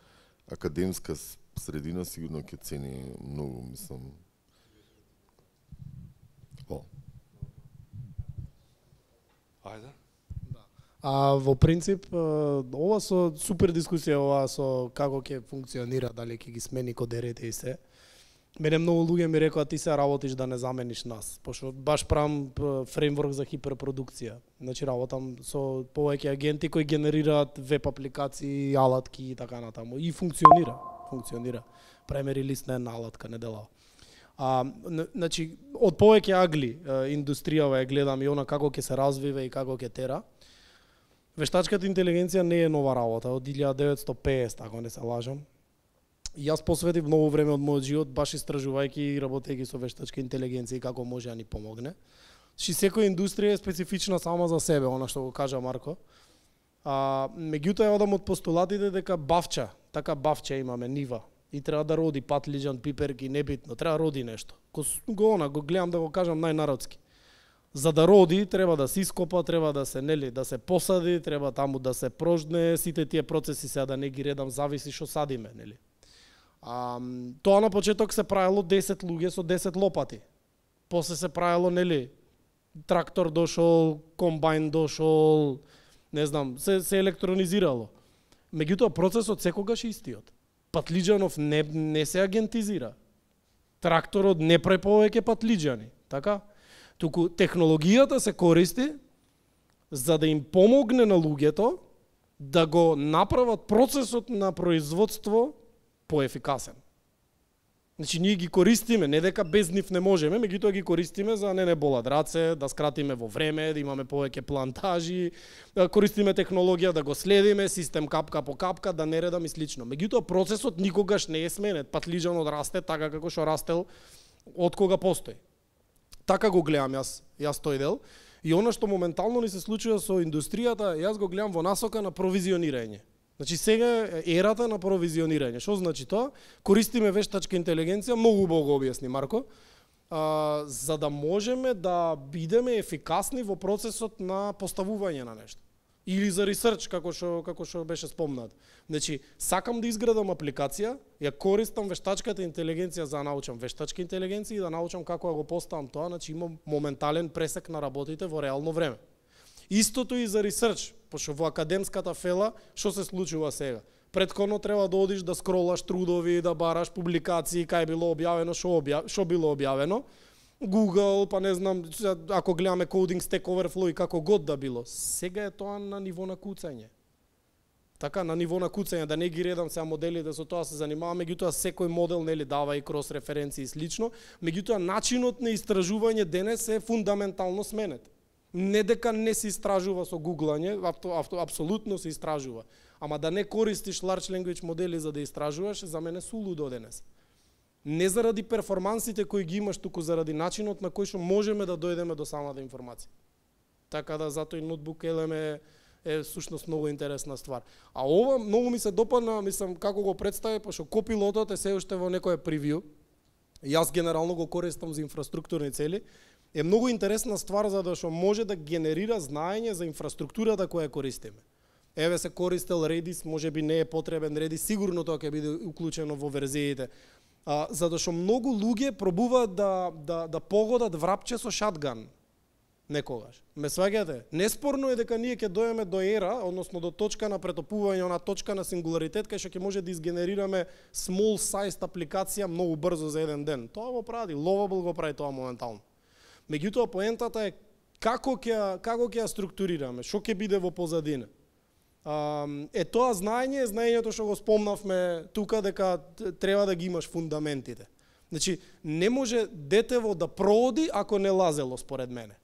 академска средина сигурно ќе цени многу, мислам. Ајде. Во принцип, ова со супер дискусија, ова со како ќе функционира, дали ќе ги смени кодерите и се. Мене многу луѓе ми рекоа ти се работиш да не замениш нас, пошто баш правам фреймворк за хиперпродукција. Значи работам со повеќе агенти кои генерираат веб апликации, алатки и така натаму. И функционира. Примери лист на една алатка неделава. Значи од повеќе агли индустријава ја гледам и она како ќе се развива и како ќе тера. Вештачката интелигенција не е нова работа, од 1950, ако не се лажам. И јас посветив многу време од мојот живот баш истражувајќи и работејќи со вештачка интелигенција и како може да ни помогне. Секоја индустрија е специфична сама за себе, она што го кажа Марко. Меѓутоа одам од постулатите дека така бавча имаме нива и треба да роди патлиџан, пиперки, небитно, треба роди нешто. Го гледам да го кажам најнародски. За да роди треба да се ископа, треба да се да се посади, треба таму да се прожне, сите тие процеси сега да не ги редам, зависи што садиме, нели? Тоа на почеток се правило 10 луѓе со 10 лопати. После се правило, нели, трактор дошол, комбајн дошол, не знам, се електронизирало. Меѓутоа процесот секогаш е истиот. Патлиџанов не се агентизира. Тракторот не прави повеќе патлиџани, така? Туку технологијата се користи за да им помогне на луѓето да го направат процесот на производство поефикасен. Значи ние ги користиме, не дека без нив не можеме, меѓутоа ги користиме за не болат раце, да скратиме во време, да имаме повеќе плантажи, да користиме технологија да го следиме, систем капка по капка, да не редам и слично. Меѓутоа процесот никогаш не е сменет. Патлиџанот расте така како што растел од кога постои. Така го гледам јас тој дел. И она што моментално ни се случува со индустријата, јас го гледам во насока на провизионирање. Значи сега е ерата на провизионирање. Што значи тоа? Користиме вештачка интелигенција, многу убаво го објасни Марко. за да можеме да бидеме ефикасни во процесот на поставување на нешто. Или за ресерч, како што беше спомнат. Значи, сакам да изградам апликација, ја користам вештачката интелигенција за да научам вештачка интелигенција и да научам како да го поставам тоа, значи имам моментален пресек на работите во реално време. Истото и за ресерч, пошто во академската фела, што се случува сега? Претходно треба да одиш да скролаш трудови, да бараш публикации, кај било објавено, што било објавено. Google, па не знам, ако гледаме Coding Stack Overflow и како год да било. Сега е тоа на ниво на куцање. Така, на ниво на куцање, да не ги редам сега моделите, со тоа се занимавам, меѓутоа секој модел нели дава и крос референции и слично, меѓутоа начинот на истражување денес е фундаментално сменет. Не дека не се истражува со гуглање, апсолутно се истражува. Ама да не користиш large language модели за да истражуваш, за мене сулудо денес. Не заради перформансите кои ги имаш, туку заради начинот на кој што можеме да дојдеме до самата информација. Така да затоа и ноутбук LM е сушност многу интересна ствар. А ова многу ми се допадна, мислам како го представи, пошто копилотот е се уште во некое превју. Јас генерално го користам за инфраструктурни цели. Е многу интересна ствар за да што може да генерира знаење за инфраструктурата која користиме. Еве се користел Redis, можеби не е потребен Redis, сигурно тоа ќе биде уклучено во верзиите. Затоа што многу луѓе пробуваат да погодат врапче со шатган некогаш. Ме сваѓате? Неспорно е дека ние ќе дојдеме до ера, односно до точка на претопување, она точка на сингуларитет кај што ќе може да изгенерираме small sized апликација многу брзо за еден ден. Тоа го прави, Lovable го прави тоа моментално. Меѓутоа поентата е како ќе ја структурираме, што ќе биде во позадина. Тоа знаењето што го спомнавме тука, дека треба да ги имаш фундаментите. Значи, не може детево да прооди ако не лазело, според мене.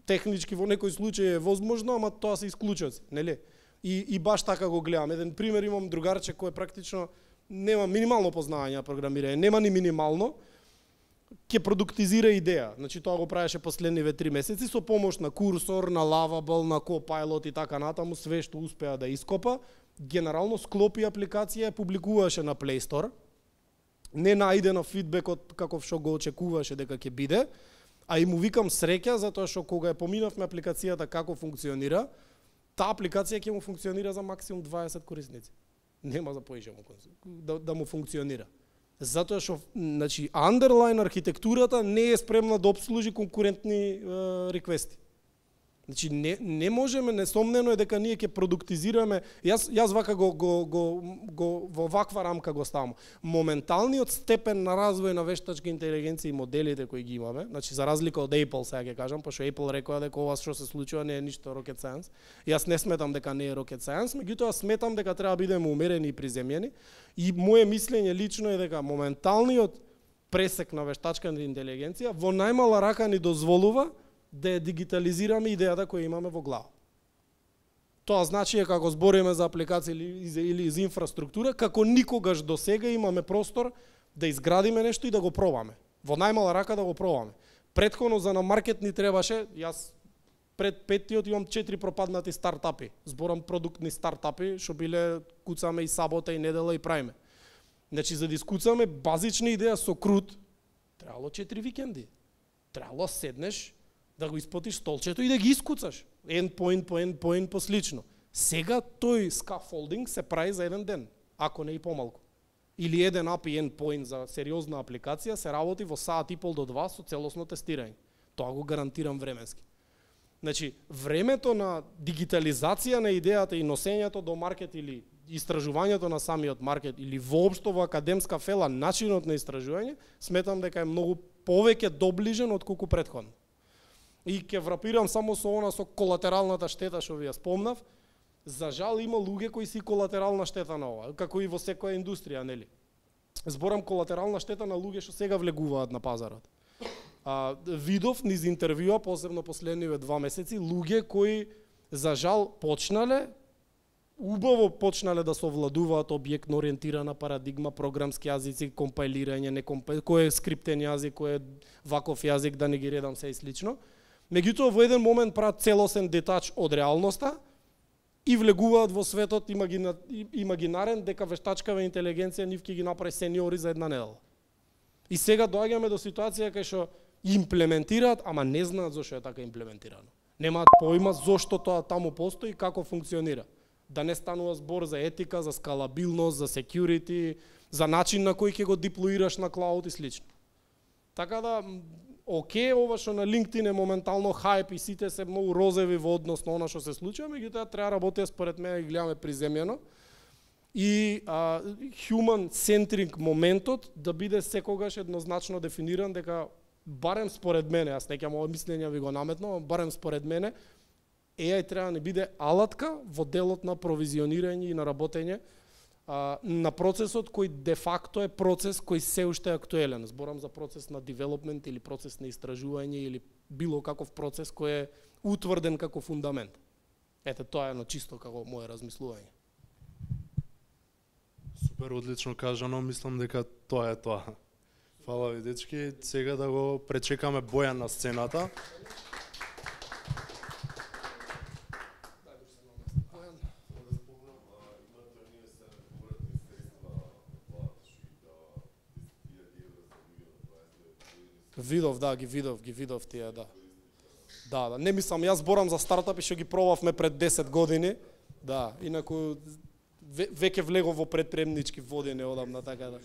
Технички во некој случај е возможно, ама тоа се исклучоци, нели? И баш така го гледам. Еден пример, имам другарче кој практично нема минимално познавање на програмирање, нема ни минимално, ќе продуктизира идеја. Значи тоа го правеше последниве 3 месеци со помош на Cursor, на Lovable, на Copilot и така натаму, све што успеа да ископа. Генерално склопи апликација, публикуваше на Play Store. Не најде на фидбекот каков што го очекуваше дека ќе биде, а и му викам среќа затоа што кога ја поминавме апликацијата како функционира, таа апликација ќе му функционира за максимум 20 корисници. Нема за поише да му функционира. Затоа што, значи, underline архитектурата не е спремна да обслужи конкурентни реквести. Значи, не можеме, несомнено е дека ние ќе продуктизираме, јас вака во ваква рамка го ставам. Моменталниот степен на развој на вештачка интелигенција и моделите кои ги имаме, значи за разлика од Apple, сега ќе кажам, пошто Apple рекоа дека ова што се случува не е ништо rocket science. Јас не сметам дека не е rocket science, меѓутоа сметам дека треба да бидеме умерени и приземјени. И мое мислење лично е дека моменталниот пресек на вештачката интелигенција во најмала рака ни дозволува да ја дигитализираме идејата која имаме во глава. Тоа значи како збориме за апликација или за инфраструктура, како никогаш до сега имаме простор да изградиме нешто и да го пробаме. Во најмала рака да го пробаме. Претходно за на маркет ни требаше, јас пред 5-тиот имам 4 пропаднати стартапи. Зборам продуктни стартапи, што биле куцаме и сабота и недела и правиме. Значи за да искуцаме базична идеја со крут, требало 4 викенди. Требало седнеш да го испотиш столчето и да ги искуцаш. Endpoint по слично. Сега тој scaffolding се прави за еден ден, ако не и помалку. Или еден API endpoint за сериозна апликација се работи во саат и пол до 2 со целосно тестирање. Тоа го гарантирам временски. Значи, времето на дигитализација на идејата и носењето до маркет или истражувањето на самиот маркет или воопшто во академска фела начинот на истражување, сметам дека е многу повеќе доближен од колку претходно. И ќе врапирам само со она со колатералната штета што ви ја спомнав. За жал има луѓе кои си колатерална штета на ова, како и во секоја индустрија, нели? Зборам колатерална штета на луѓе што сега влегуваат на пазарот. Видов низ интервјуа, посебно последниве 2 месеци, луѓе кои за жал убаво почнале да совладуваат објектно ориентирана парадигма, програмски јазици, компајлирање, кој е скриптен јазик, кој е ваков јазик, да не ги редам се и слично. Меѓутоа во еден момент прават целосен детач од реалноста и влегуваат во светот имагинарен дека вештачкава интелигенција нив ќе ги направи сениори за една недела. И сега доаѓаме до ситуација кај што имплементираат, ама не знаат зошто е така имплементирано. Немаат поима зошто тоа таму постои и како функционира. Да не станува збор за етика, за скалабилност, за security, за начин на кој ќе го диплоираш на клауд и слично. Така да, окей, ова што на LinkedIn е моментално хајп и сите се многу розеви во однос на она што се случува, меѓутоа треба работи според мене и гледаме приземјено. И human centric моментот да биде секогаш еднозначно дефиниран дека барем според мене, јас неќам ово мислење ви го наметнувам, барем според мене AI треба да не биде алатка во делот на провизионирање и на работење на процесот кој де факто е процес кој се уште е актуелен. Зборам за процес на девелопмент или процес на истражување или било каков процес кој е утврден како фундамент. Ете, тоа е едно чисто како мое размислување. Супер, одлично кажано, мислам дека тоа е тоа. Фала ви, дечки. Сега да го пречекаме Бојан на сцената. Видов, да, ги видов тие, да. Да, не мислам, јас зборам за стартапи што ги пробавме пред 10 години. Да, инаку веќе влегов во предпремнички води не одамна, така да.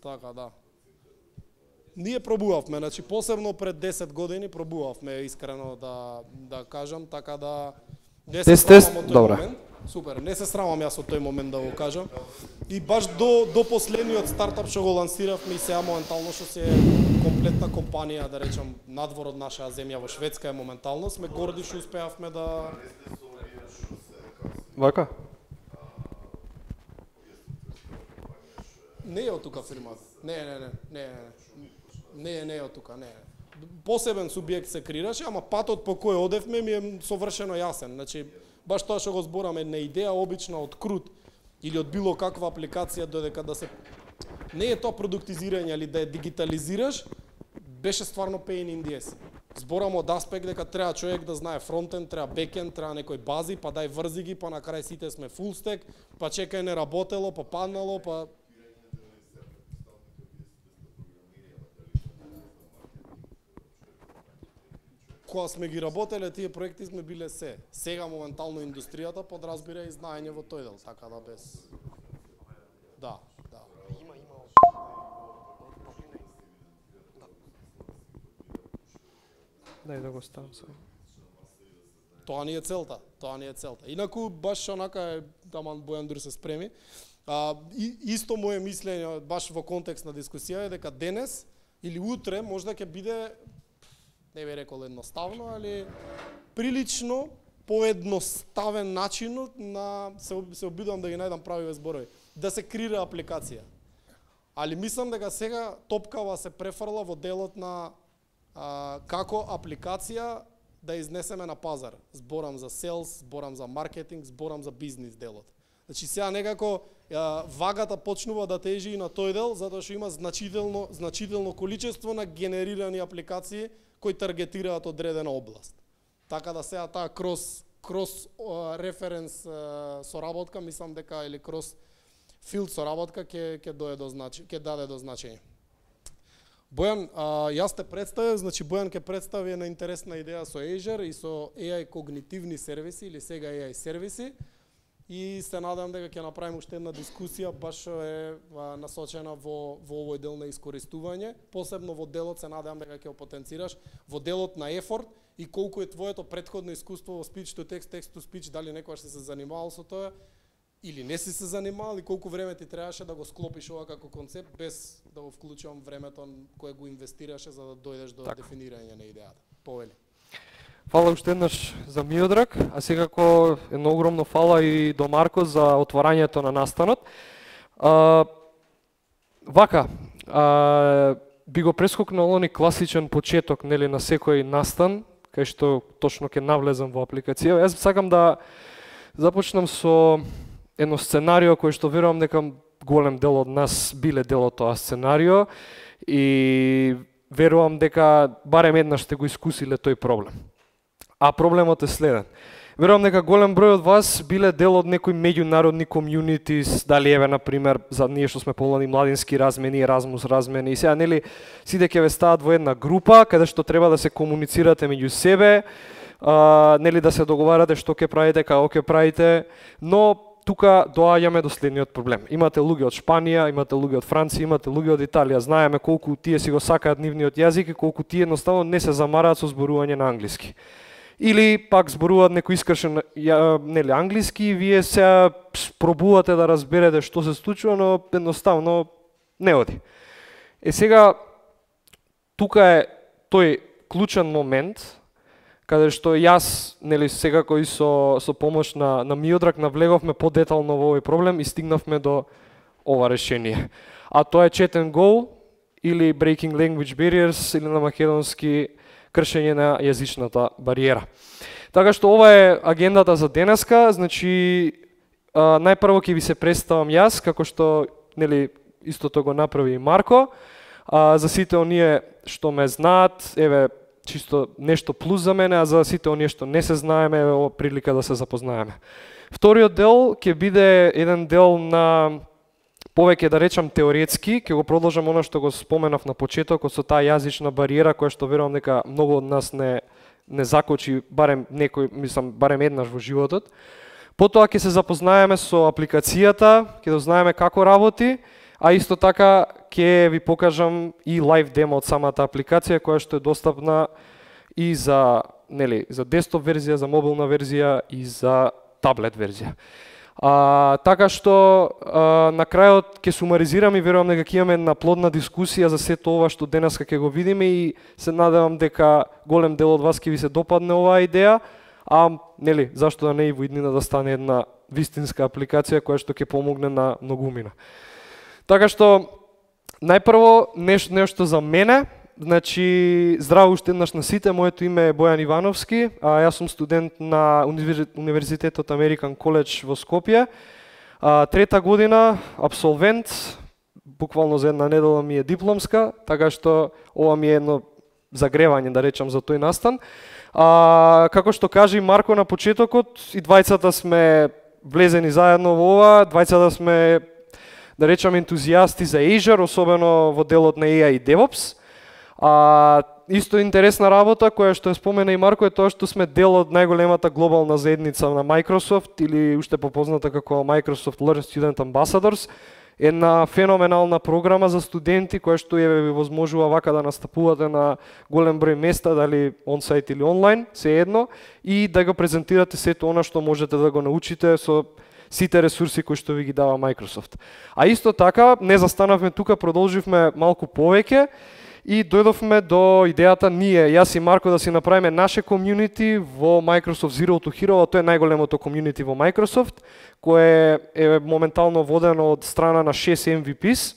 Така, да. Ние пробувавме, значи посебно пред 10 години пробувавме искрено да кажам, така да не се срамам од тој момент. Супер, не се срамам јас од тој момент да го кажам. И баш до последниот стартап што го лансиравме и сега моментално што се комплетна компанија, да речам, надвор од нашата земја во Шведска е моментално, сме горди што успеавме да... Вака? Не е од тука фирмата. Не е од тука, не. Посебен субјект се креираше, ама патот по кој одевме ми е совршено јасен. Значи, баш тоа што го збораме, една идеја обична од крут или од било каква апликација додека да се... Не е тоа продуктизирање, али да ја дигитализираш, беше стварно pain in the ass. Зборам од аспект дека треба човек да знае фронтенд, треба бекенд, треба некој бази, па дај врзи ги, па на крај сите сме full stack, па чекај не работело, па паднало, па... Кога сме ги работеле тие проекти сме биле се. Сега моментално индустријата подразбира и знаење во тој дел, така да без... Да. Дај да го ставам сега. Тоа ни е целта. Инаку баш онака е, таман Бојан дури се спреми. Исто мое мислење баш во контекст на дискусија е дека денес или утре можда ќе биде, не би рекол едноставно, али прилично поедноставен начинот на се обидувам да ги најдам правиве зборови, да се креира апликација. Али мислам дека сега топкава се префрла во делот на како апликација да изнесеме на пазар. Зборам за селс, зборам за маркетинг, зборам за бизнис делот. Значи сега некако вагата почнува да тежи и на тој дел, затоа што има значително количество на генерирани апликации кои таргетираат одредена област. Така да сега таа крос референс соработка, мислам дека или крос филд соработка ќе даде до значење. Бојан, јас те представив, значи Бојан ќе представи една интересна идеја со Azure и со AI когнитивни сервиси или сега AI сервиси и се надам дека ќе направиме уште една дискусија баш е насочена во овој дел на искористување, посебно во делот се надам дека ќе го потенцираш во делот на ефорт и колку е твоето претходно искуство во speech to text, text to speech, дали некогаш си се занимавал со тоа или не си се занимавал и колку време ти требаше да го склопиш ова како концепт без да го вклучувам времето кое го инвестираше за да дојдеш до дефинирање на идејата. Повели. Фала уште еднаш за Миодраг, а секако едно огромно фала и до Марко за отварањето на настанот. Вака, би го прескокнал они класичен почеток, нели, на секој настан, кај што точно ќе навлезам во апликација. Јас сакам да започнам со едно сценарио кој што верувам дека голем дел од нас биле дел од тоа сценарио И верувам дека барем еднаш сте го искусиле тој проблем. А проблемот е следен. Верувам дека голем број од вас биле дел од некои меѓународни комјунитис, дали еве на пример за ние што сме полни младински размени, Еразмус размени и сега нели сите ќе ве стават во една група каде што треба да се комуницирате меѓу себе, нели да се договарате што ќе правите, како ќе правите, но тука доаѓаме до следниот проблем. Имате луѓе од Шпанија, имате луѓе од Франција, имате луѓе од Италија, знаеме колку тие си го сакаат нивниот јазик и колку тие едноставно не се замараат со зборување на англиски. Или пак зборуваат некој искршен нели англиски и вие се пробувате да разберете што се случува, но едноставно не оди. Сега тука е тој клучен момент каде што јас нели секако и со помош на Миодраг навлеговме подетално во овој проблем и стигнавме до ова решение. А тоа е Chat and Go или Breaking Language Barriers или на македонски кршење на јазичната бариера. Така што ова е агендата за денеска, значи најпрво ќе ви се представам јас, како што нели истото го направи и Марко. За сите оние што ме знаат, еве чисто нешто плюс за мене, а за сите оние што не се знаеме, еве ова прилика да се запознаеме. Вториот дел ќе биде еден дел на повеќе да речам теоретски, ќе го продолжам она што го споменав на почетокот со таа јазична бариера која што верувам дека многу од нас не закочи барем некој, мислам барем еднаш во животот. Потоа ќе се запознаеме со апликацијата, ќе дознаеме како работи, а исто така ќе ви покажам и лайв демо од самата апликација која што е достапна и за нели за десктоп верзија, за мобилна верзија и за таблет верзија. Така што на крајот ќе сумаризирам и верувам дека ќе имаме една плодна дискусија за сето ова што денеска ќе го видиме и се надевам дека голем дел од вас ќе ви се допадне оваа идеја, а нели зашто да не и во иднина да стане една вистинска апликација која што ќе помогне на многумина. Така што најпрво нешто за мене. Значи, здраво уште еднаш на сите, моето име е Бојан Ивановски, јас сум студент на Универзитетот Американ Коледж во Скопје. Трета година, абсолвент, буквално за една недела ми е дипломска, така што ова ми е едно загревање, да речам, за тој настан. Како што кажа и Марко на почетокот, и двајцата сме влезени заедно во ова, двајцата сме, да речам, ентузијасти за Azure, особено во делот на AI и DevOps. Исто интересна работа која што ја спомена и Марко е тоа што сме дел од најголемата глобална заедница на Microsoft или уште попозната како Microsoft Learn Student Ambassadors, една феноменална програма за студенти која што ви возможува вака да настапувате на голем број места, дали онсайт или онлайн, се едно, и да го презентирате сето она што можете да го научите со сите ресурси кои што ви ги дава Microsoft. А исто така, не застанавме тука, продолживме малку повеќе и дојдовме до идејата ние, јас и Марко, да си направиме наше комјунити во Microsoft Zero to Hero, тоа е најголемото комјунити во Microsoft, кое е моментално водено од страна на 6 MVPs.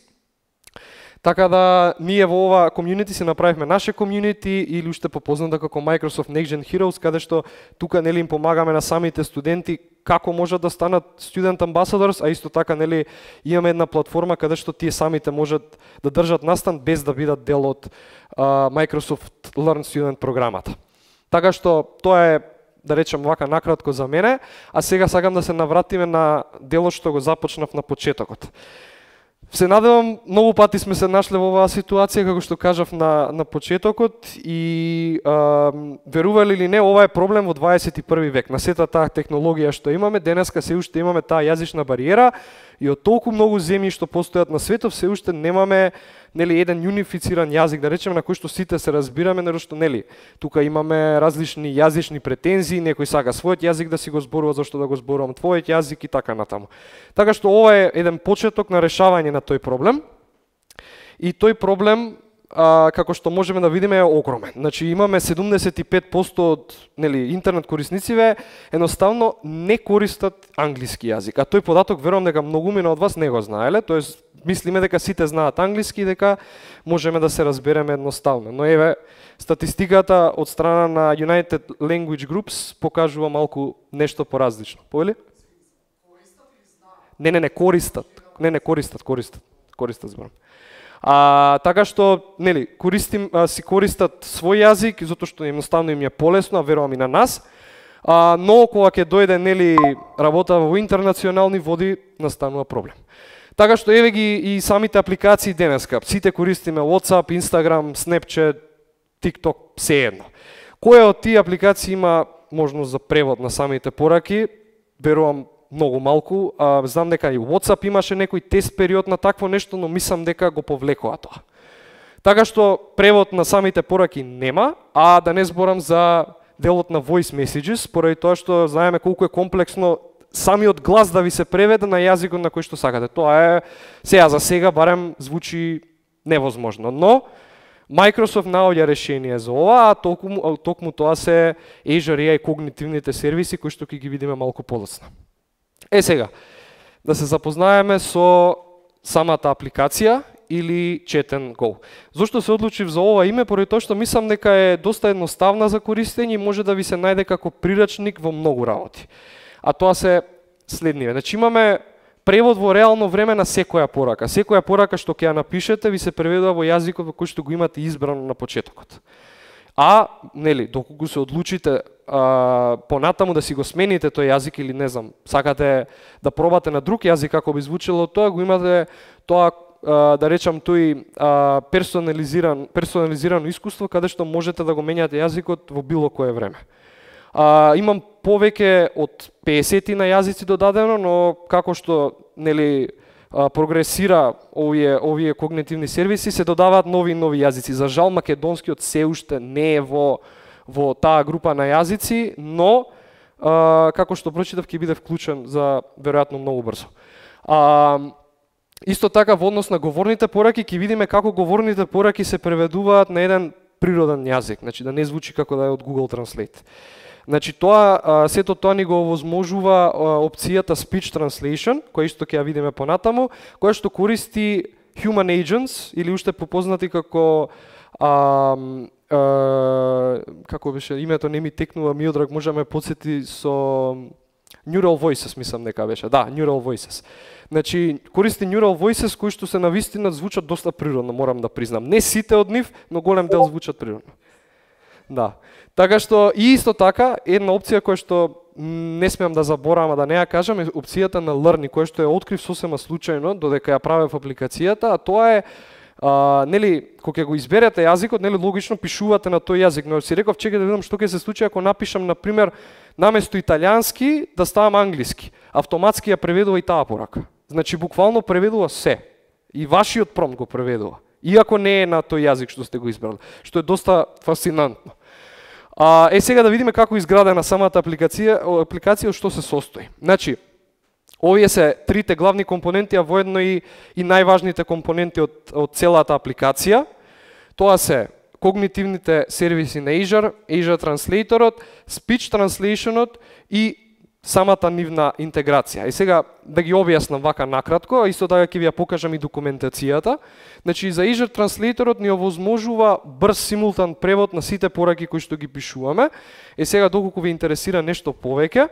Така да ние во ова комјунити си направивме наше комјунити или уште попозната како Microsoft Next Gen Heroes, каде што тука нели им помагаме на самите студенти како можат да станат Student Ambassadors, а исто така нели имаме една платформа каде што тие самите можат да држат настан без да бидат дел од Microsoft Learn Student програмата. Така што тоа е, да речем вака накратко за мене, а сега сакам да се навратиме на делот што го започнав на почетокот. Се надевам, многу пати сме се нашле во оваа ситуација, како што кажав на почетокот, и верували или не, ова е проблем во 21 век. На сета таа технологија што имаме, денеска се уште имаме таа јазична бариера и од толку многу земји што постојат на светот, се уште немаме нели еден унифициран јазик, да речеме, на кој што сите се разбираме, нели што нели тука имаме различни јазични претензии, некој сака својот јазик да си го зборува, зашто да го зборувам твојот јазик и така натаму. Така што ова е еден почеток на решавање на тој проблем. И тој проблем, како што можеме да видиме, е огромен. Значи имаме 75% од нели интернет кориснициве едноставно не користат англиски јазик. А тој податок верувам дека многумина од вас не го знаеле, тоест мислиме дека сите знаат англиски и дека можеме да се разбереме едноставно. Но еве, статистиката од страна на United Language Groups покажува малку нешто поразлично. Поели? Не, користат. Користат зборам. Така што, нели, си користат свој јазик затоа што едноставно им е полесно, а верувам и на нас. Но кога ќе дојде, нели, работа во интернационални води, настанува проблем. Така што еве ги и самите апликации денеска. Сите користиме WhatsApp, Instagram, Snapchat, TikTok, сеедно. Која од тие апликации има можност за превод на самите пораки? Верувам многу малку. Знам дека и WhatsApp имаше некој тест период на такво нешто, но мислам дека го повлекоа тоа. Така што превод на самите пораки нема, а да не зборам за делот на voice messages, поради тоа што знаеме колку е комплексно самиот глас да ви се преведе на јазикот на кој што сакате. Тоа е за сега барем звучи невозможно, но Microsoft наоѓа решение за ова, а токму тоа се Azure AI когнитивните сервиси кои што ќе ги видиме малку подоцна. Сега, да се запознаеме со самата апликација или Chat and Go. Зошто се одлучив за ова име? Поради тоа што мислам дека е доста едноставна за користење и може да ви се најде како прирачник во многу работи. А тоа се следниве. Значи имаме превод во реално време на секоја порака. Секоја порака што ќе ја напишете ви се преведува во јазикот во кој што го имате избрано на почетокот. Нели, доколку се одлучите понатаму да си го смените тој јазик или не знам, сакате да пробате на друг јазик како би звучело тоа, го имате тоа да речам тој персонализирано искуство каде што можете да го менјате јазикот во било кое време. Имам повеќе од 50 на јазици додадено, но како што нели прогресира овие когнитивни сервиси, се додаваат нови јазици. За жал македонскиот се уште не е во таа група на јазици, но како што прочитав ќе биде вклучен за веројатно многу брзо. Исто така во однос на говорните пораки ќе видиме како говорните пораки се преведуваат на еден природен јазик, значи да не звучи како да е од Google Translate. Значи сето тоа ни го овозможува опцијата Speech Translation, која исто ќе ја видиме понатаму, која што користи Human Agents или уште попознати како како беше името, не ми текнува Миодраг, може да ме потсети со Neural Voices, мислам дека беше. Да, Neural Voices. Значи користи Neural Voices кои што се навистина звучат доста природно, морам да признам. Не сите од нив, но голем дел звучат природно. Да. Така што и исто така една опција која што не смеам да заборавам, да не ја кажам, е опцијата на Learning, која што ја открив сосема случајно додека ја правев апликацијата, а тоа е нели кога ќе го изберете јазикот, нели логично пишувате на тој јазик, но си реков чекај да видам што ќе се случи ако напишам на пример наместо италијански да ставам англиски. Автоматски ја преведува и таа порака. Значи буквално преведува се. И вашиот промпт го преведува. Иако не е на тој јазик што сте го избрали, што е доста фасцинантно. Сега да видиме како изградена самата апликација од што се состои. Значи, овие се трите главни компоненти, а воедно и најважните компоненти од целата апликација. Тоа се когнитивните сервиси на Azure, Azure Translator-от, Speech Translation-от и самата нивна интеграција. Сега да ги објаснам вака накратко, а исто така ќе ви ја покажам и документацијата. Значи за Azure Translator-от ни овозможува брз симултан превод на сите пораки кои што ги пишуваме. Сега доколку ви интересира нешто повеќе,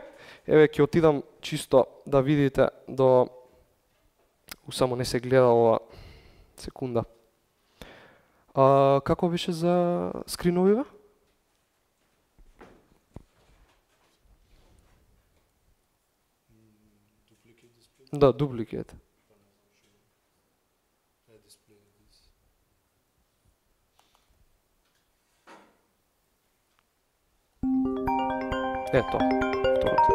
еве ќе отидам чисто да видите до само не се гледа ова секунда. Како беше за скриновиве? Да, duplicate. Ето, второто.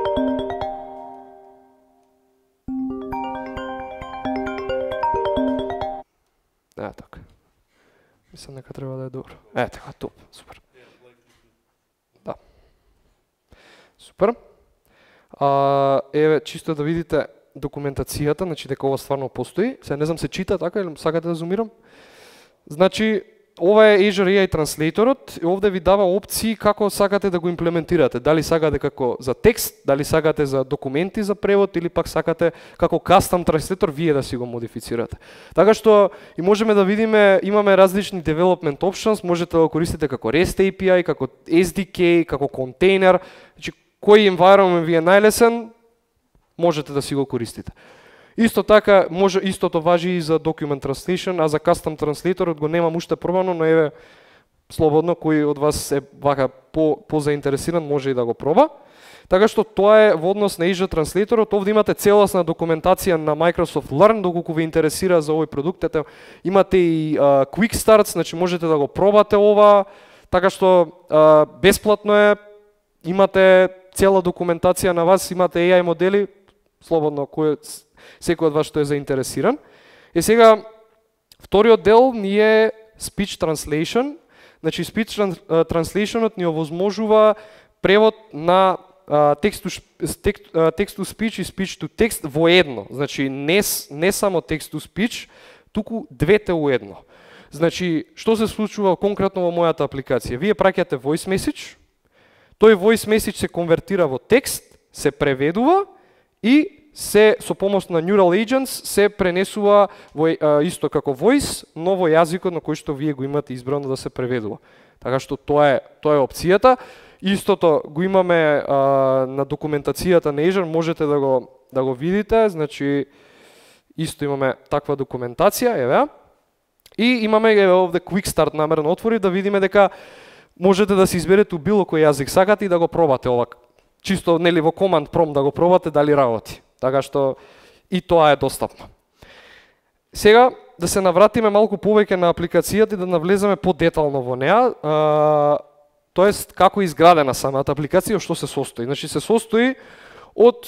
Така. Мислам дека треба да е добро. Така, топ, супер. Да. Супер. Еве, чисто да видите документацијата, значи дека ова стварно постои. Сега не знам се чита така или сакате да зумирам? Значи, ова е Azure AI Translator-от и овде ви дава опции како сакате да го имплементирате. Дали сакате како за текст, дали сакате за документи за превод или пак сакате како custom translator вие да си го модифицирате. Така што и можеме да видиме, имаме различни development options, можете да го користите како REST API, како SDK, како контейнер, значи кој environment ви е најлесен, можете да си го користите. Исто така, може истото важи и за document translation, а за custom translatorот го немам уште пробано, но еве слободно кој од вас е вака по-заинтересиран може и да го проба. Така што тоа е во однос на Azure Translatorот. Овде имате целосна документација на Microsoft Learn, доколку ве интересира за овој продукт. Имате и Quick Start, значи можете да го пробате ова, така што бесплатно е, имате цела документација на вас, имате AI модели, слободно секој од вас што е заинтересиран. И сега, вториот дел ни е Speech Translation. Значи, Speech Translationот ни овозможува превод на text to speech и speech to text во едно. Значи, не само text to speech, туку двете во едно. Значи, што се случува конкретно во мојата апликација? Вие праќате voice message, тој voice message се конвертира во текст, се преведува и се со помош на Neural Agents се пренесува во исто како voice, но во јазикот на кој што вие го имате избрано да се преведува. Така што тоа е опцијата. Истото го имаме на документацијата на Azure, можете да го видите, значи исто имаме таква документација, еве. И имаме еве овде Quick Start намерно отвори да видиме дека можете да се изберете у било кој јазик сакате и да го пробате ова. Чисто нели во command prompt да го пробате дали работи. Така што и тоа е достапно. Сега да се навратиме малку повеќе на апликацијата и да навлеземе подетално во неа. Тоест како е изградена самата апликација, што се состои. Значи се состои од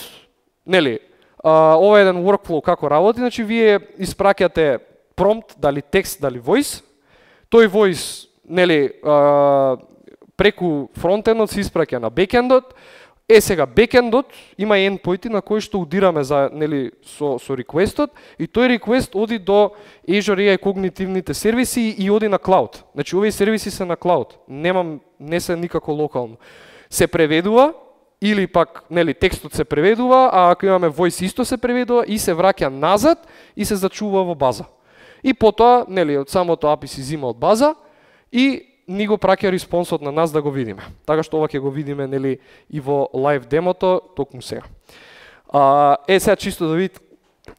нели ова е еден workflow како работи, значи вие испраќате промпт, дали текст, дали voice. Тој voice нели преку фронтендот се испраќа на бекендот. Сега бекендот има endpoint на кој што удираме за нели со requestот и тој request оди до Azure AI когнитивните сервиси и оди на клауд. Значи овие сервиси се на клауд. Не се никако локално. Се преведува или пак нели текстот се преведува, а ако имаме voice исто се преведува и се враќа назад и се зачува во база. И потоа нели од самото API се зима од база и ни го праќа респонсот на нас да го видиме. Така што ова ќе го видиме нели и во лайв демото токму сега. Сега чисто да видите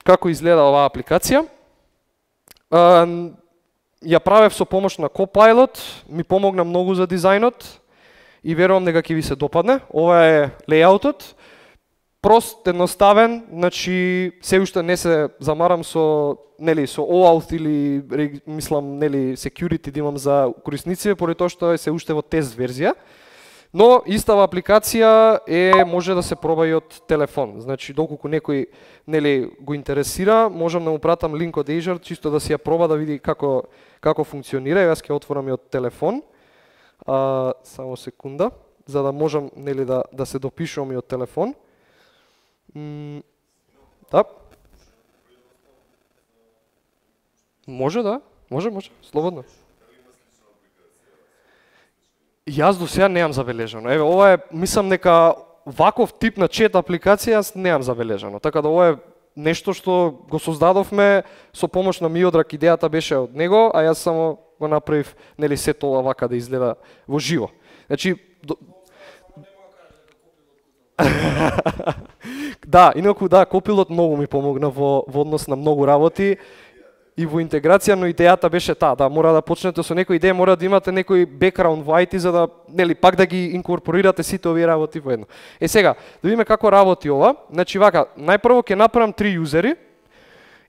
како изгледа оваа апликација. Ја правев со помош на Copilot, ми помогна многу за дизајнот и верувам дека ќе ви се допадне. Ова е лејаутот. Прост, едноставен, значи се уште не се замарам со нели со OAuth или мислам нели security да имам за корисници, поради тоа што е се уште во тест верзија. Но истава апликација може да се проба и од телефон. Значи доколку некој нели го интересира, можам да му пратам линк од Azure чисто да си ја проба да види како функционира. Јас ќе отворам и од телефон. Само секунда, за да можам нели да се допишувам и од телефон. Да. Може, слободно. Јас до сега неам забележано. Еве, ова е, мислам дека ваков тип на чет апликација јас неам забележано. Така да ова е нешто што го создадовме со помош на Миодрак, идејата беше од него, а јас само го направив нели сето ова вака да изгледа во живо. Значи да, инаку да, Copilot многу ми помогна во однос на многу работи и во интеграција, но идејата беше таа, да мора да почнете со некоја идеја, мора да имате некој бекграунд во IT за да нели пак да ги инкорпорирате сите овие работи во едно. Сега, да видиме како работи ова. Значи вака, најпрво ќе направам 3 юзери.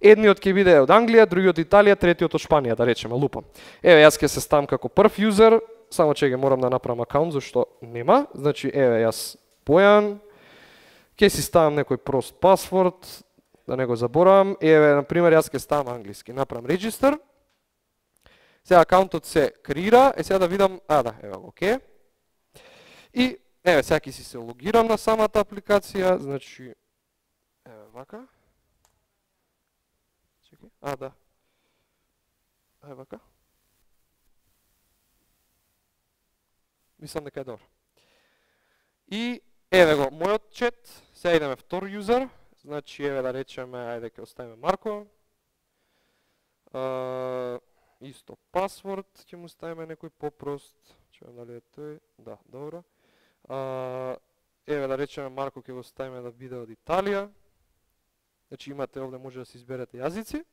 Едниот ќе биде од Англија, другиот од Италија, третиот од Шпанија, да речеме, лупам. Еве, јас ќе се ставам како прв юзер, само че ќе морам да направам акаунт зашто нема. Значи еве јас Бојан, ќе си ставам некој прост пасворд, да не го заборавам. Еве, например, јас ќе ставам англиски. Направам register. Сега акаунтот се креира. Сега да видам, еве го, окей. И еве, сега ќе си се логирам на самата апликација, значи еве вака. Чекај, да. Еве вака. Мислам дека е добро. И еве го мојот чет. Сега идеме втор юзер. Значи, еве да речеме, ајде ќе оставиме Марко. Исто пасворд, ќе му ставиме некој попрост. Чувам дали е тој. Да, добро. Еве да речеме Марко ќе го ставиме да биде од Италија. Значи имате овде може да си изберете јазици.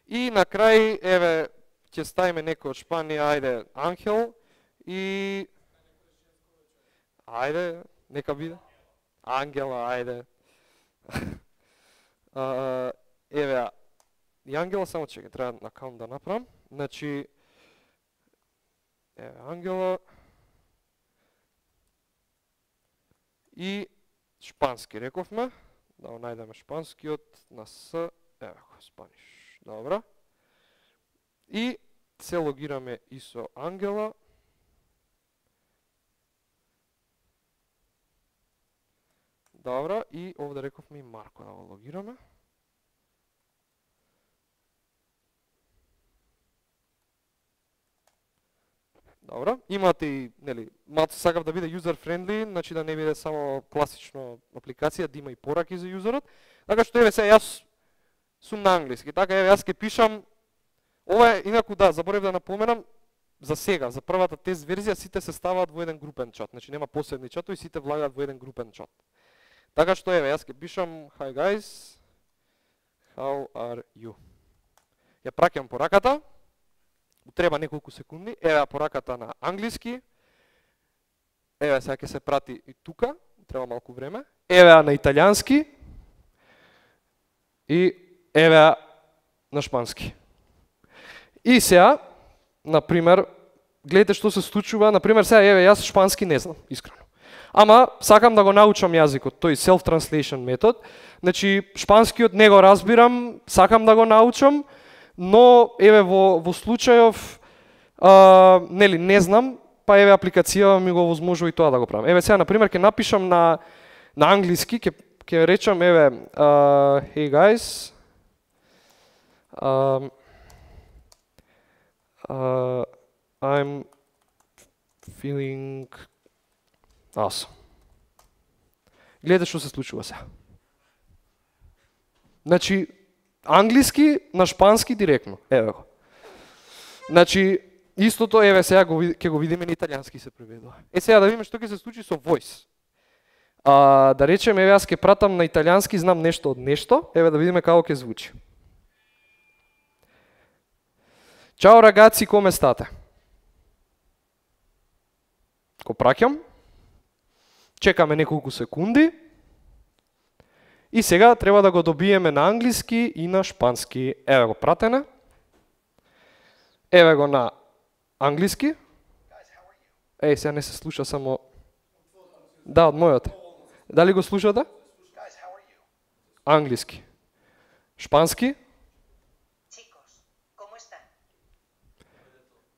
И на крај, еве, ќе ставиме некој од Шпанија, ајде, Ангел, и... Ајде, нека биде. Ангела, ајде. Еве, и Ангела, само чекај, треба на акаунт да направам. Значи, еве, Ангела, и шпански рековме, да го најдеме шпанскиот на С, еве го, Спаниш, добра. И се логираме и со Ангела. Добра, и овде рековме и Марко да го логираме. Добра, имате и, нели, малку сакав да биде user friendly, значи да не биде само класично апликација, да има и пораки за юзерот. Така што еве сега јас сум на англиски, така еве јас ќе пишам, ова е, инаку да, заборев да напоменам, за сега, за првата тест верзија, сите се ставаат во еден групен чат, значи нема посебни чатови, сите влагаат во еден групен чат. Така што еве, јас ќе пишам, hi guys, how are you? Ја праќам пораката, треба неколку секунди, еве пораката на англиски, еве сега ќе се прати и тука, треба малку време, еве на италијански, и еве на шпански. И сега, например, гледате што се случува, например сега еве јас шпански не знам, искрено. Ама сакам да го научам јазикот, тој self-translation метод. Значи шпанскиот не го разбирам, сакам да го научам, но еве во случајов нели не знам, па еве апликацијава ми го возможува и тоа да го правам. Еве сега на пример ќе напишам на англиски, ќе речам еве hey guys, I'm feeling awesome. Гледате што се случува сега. Значи англиски на шпански директно. Еве го. Значи истото еве сега ќе го видиме на италијански се преведува. Сега да видиме што ќе се случи со voice. Да речеме еве јас ќе пратам на италијански, знам нешто од нешто, еве да видиме како ќе звучи. Ciao ragazzi, come state? Го праќам. Чекаме неколку секунди. И сега треба да го добиеме на англиски и на шпански. Еве го пратене. Еве го на англиски. Сега не се слуша само... Да, од мојот. Дали го слушате? Англиски. Шпански.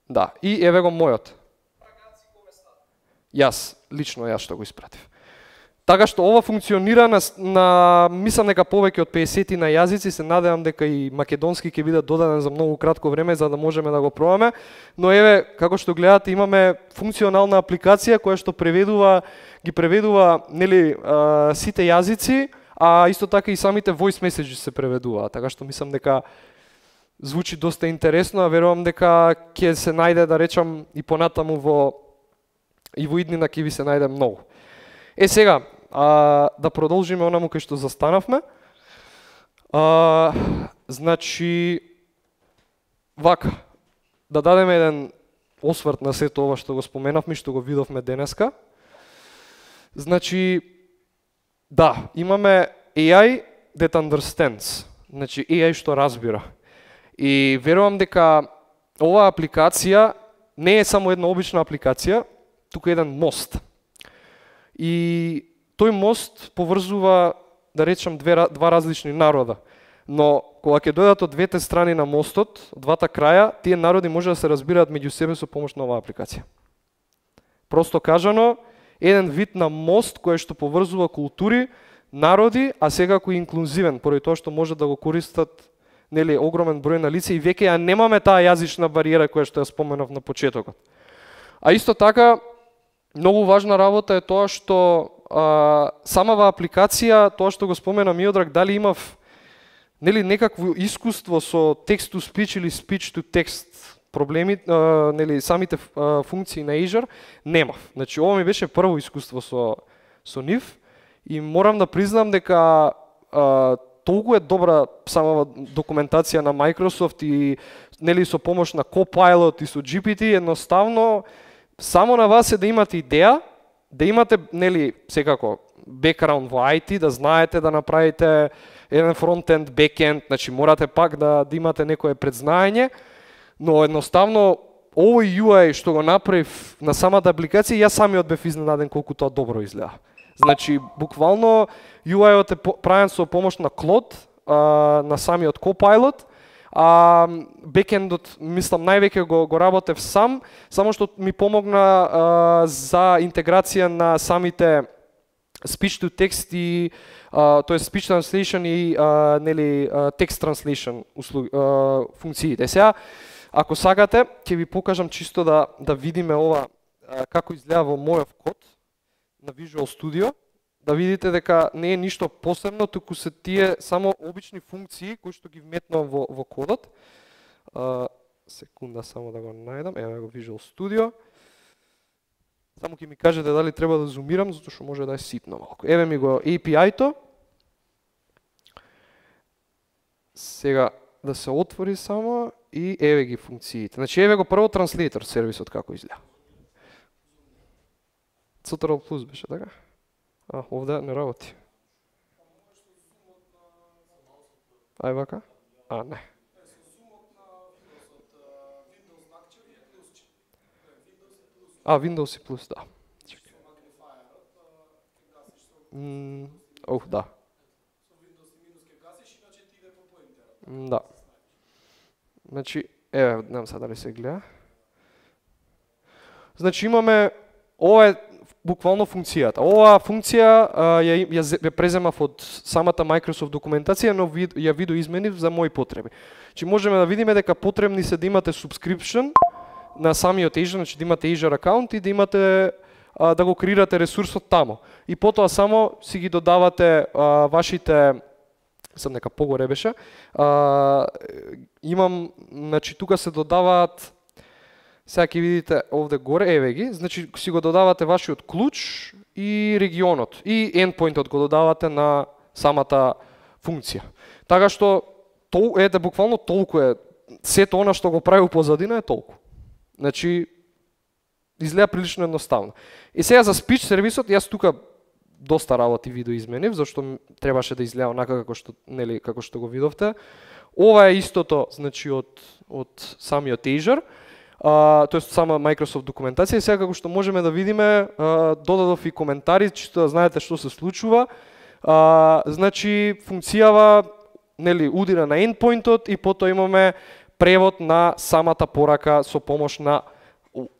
Да, и еве го мојот. Лично јас што го испратив. Така што ова функционира на мислам дека повеќе од 50 на јазици, се надевам дека и македонски ќе биде додаден за многу кратко време за да можеме да го пробаме, но еве како што гледате имаме функционална апликација која што ги преведува нели сите јазици, а исто така и самите voice messages се преведуваат, така што мислам дека звучи доста интересно, а верувам дека ќе се најде да речам и понатаму во иднина ќе ви се најде многу. Сега, да продолжиме онаму кај што застанавме. Значи, вака, да дадеме еден осврт на сето ова што го споменавме, што го видовме денеска. Значи, да, имаме AI that understands, значи AI што разбира. И верувам дека оваа апликација не е само една обична апликација, тука е еден мост. И тој мост поврзува, да речем, два различни народа. Но кога ќе дојдат од двете страни на мостот, од двата краја, тие народи може да се разбираат меѓу себе со помош на оваа апликација. Просто кажано, еден вид на мост кој што поврзува култури, народи, а секако инклузивен, поради тоа што може да го користат нели огромен број на лица и веќе ја немаме таа јазична бариера која што ја споменав на почетокот. А исто така многу важна работа е тоа што самава апликација, тоа што го спомена Миодраг, дали имав нели некакво искуство со text to speech или speech to text проблеми, нели самите функции на Azure, немав. Значи ова ми беше прво искуство со нив И морам да признам дека толку е добра самава документација на Microsoft и нели со помош на Copilot и со GPT, едноставно само на вас е да имате идеја, да имате нели секако бекграунд во IT, да знаете да направите еден фронтенд, бекенд, значи морате пак да имате некое предзнаење, но едноставно овој UI што го направив на самата апликација, јас самиот бев изненаден колку тоа добро изгледа. Значи, буквално UI-от е правен со помош на Claude, на самиот Copilot, а бекендот, мислам, највеќе го работев сам, само што ми помогна за интеграција на самите speech to text и тоест speech translation и нели text translation функциите. Сега, ако сакате, ќе ви покажам чисто да видиме ова како изгледа во мојов код на Visual Studio, да видите дека не е ништо посебно, туку се тие само обични функции кои што ги вметнувам во кодот. Секунда само да го најдам, еве го Visual Studio. Само ќе ми кажете дали треба да зумирам, затоа што може да е ситно малку. Еве ми го API-то. Сега да се отвори само и еве ги функциите. Значи еве го прво Translator сервисот како изгледа. Ctrl Plus беше, така? Овде не работи. Ај вака? Не. Windows и плюс, да. Да. Да. Значи, еве, не знам сега дали се гледа. Значи имаме, ова е буквално функцијата. Оваа функција ја преземав од самата Microsoft документација, но ја видоизменив за мои потреби. Значи можеме да видиме дека потребни се да имате subscription на самиот Azure, значи да имате Azure акаунт и да имате да го креирате ресурсот тамо. И потоа само си ги додавате вашите, сам нека погоре беше, имам, значи тука се додаваат, сега ќе видите овде горе, еве ги, значи си го додавате вашиот клуч и регионот и endpointот го додавате на самата функција. Така што буквално толку е, сето она што го прави позадина е толку. Значи изгледа прилично едноставно. И сега за speech сервисот, јас тука доста работи видоизменив, зашто требаше да изгледа онака како што го видовте. Ова е истото, значи од самиот Azure, тоест сама Microsoft документација. И сега како што можеме да видиме, додадов и коментари, чисто да знаете што се случува. Значи функцијава удира на endpointот и потоа имаме превод на самата порака со помош на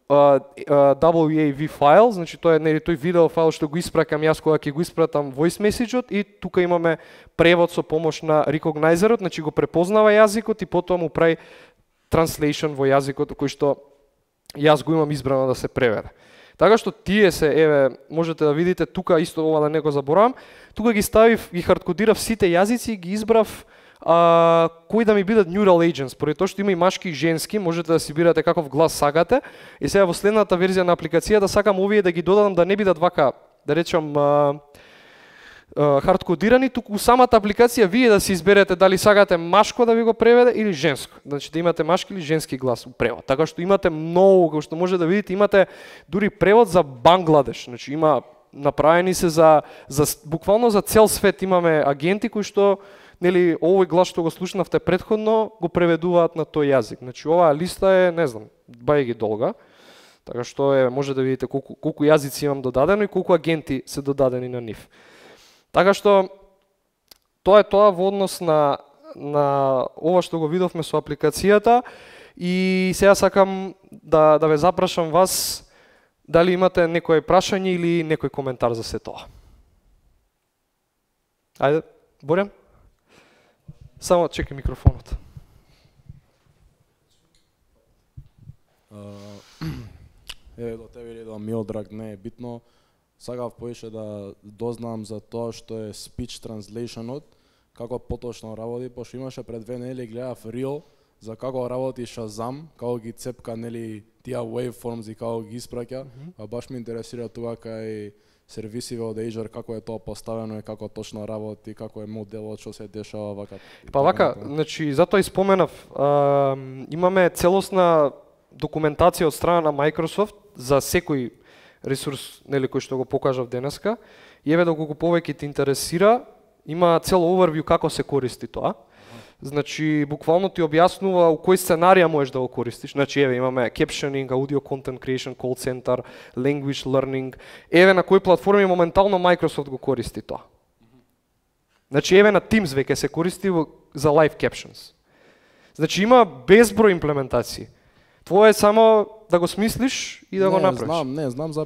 WAV файл, значи тоа е тој видео файл што го испракам јас кога ќе го испратам voice message-от и тука имаме превод со помош на recognizer-от, значи го препознава јазикот и потоа му прави translation во јазикот кој што јас го имам избрано да се преведе. Така што тие се, еве, можете да видите тука исто ова да не го заборавам, тука ги ставив, ги хардкодирав сите јазици, ги избрав кои да ми бидат neural agents, поради тоа што има и машки и женски, можете да си бирате каков глас сакате. И сега во следната верзија на апликацијата сакам овие да ги додадам да не бидат вака, да речам, хардкодирани, туку самата апликација вие да си изберете дали сакате машко да ви го преведе или женско. Значи да имате машки или женски глас у превод. Така што имате многу, како што може да видите, имате дури превод за Бангладеш. Значи има направени се за буквално за цел свет, имаме агенти кои што овој глас што го слушнавте претходно го преведуваат на тој јазик. Значи оваа листа е, не знам, бајги долга. Така што може да видите колку јазици имам додадено и колку агенти се додадени на нив. Така што тоа е тоа во однос на ова што го видовме со апликацијата и сега сакам да ве запрашам вас дали имате некој прашање или некој коментар за се тоа. Ајде, Борјан? Само чекај микрофонот. До тебе или до Милдраг не е битно. Сакав поише да дознам за тоа што е speech translation-от, како поточно работи, пошто имаше пред 2 недели гледав Reel за како работи Shazam, како ги цепка тие waveforms и како ги испраќа, а баш ме интересира тоа кај сервисиве од Azure, како е тоа поставено и како точно работи, како е моделот, што се дешава вака. Па вака, значи затоа и споменав, имаме целосна документација од страна на Microsoft за секој ресурс, нели, кој што го покажав денеска. И еве доколку повеќе те интересира, има цел overview како се користи тоа. Значи, буквално ти објаснува у кој сценарија можеш да го користиш. Значи, еве имаме captioning, audio content creation, call center, language learning. Еве на кои платформи моментално Microsoft го користи тоа. Значи, еве на Teams веќе се користи за live captions. Значи, има безброј имплементации. Твое е само да го смислиш и да го направиш. Знам за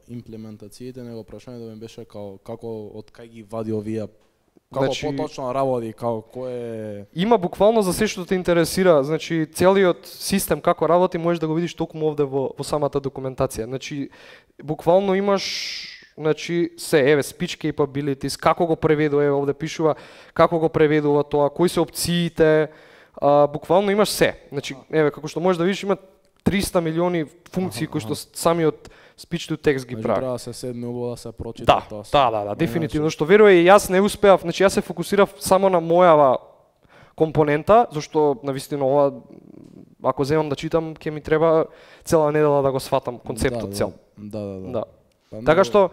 имплементациите, него прашањето ми беше како од кај ги вади овие, како поточно работи, кој е... Има буквално за се што те интересира, значи целиот систем како работи можеш да го видиш токму овде во самата документација. Значи буквално имаш се, еве, speech capabilities, како го преведува, еве овде пишува како го преведува тоа, кои се опциите, буквално имаш се. Значи, еве, како што можеш да видиш, има 300 милиони функции кои што самиот speech to text ги прави. Треба да се седне убаво да се прочита тоа. Да, дефинитивно. Што верувам и јас не успеав, значи јас се фокусирав само на мојава компонента, зашто навистина ова, ако земам да читам, ќе ми треба цела недела да го сватам концептот цел. Да. Така што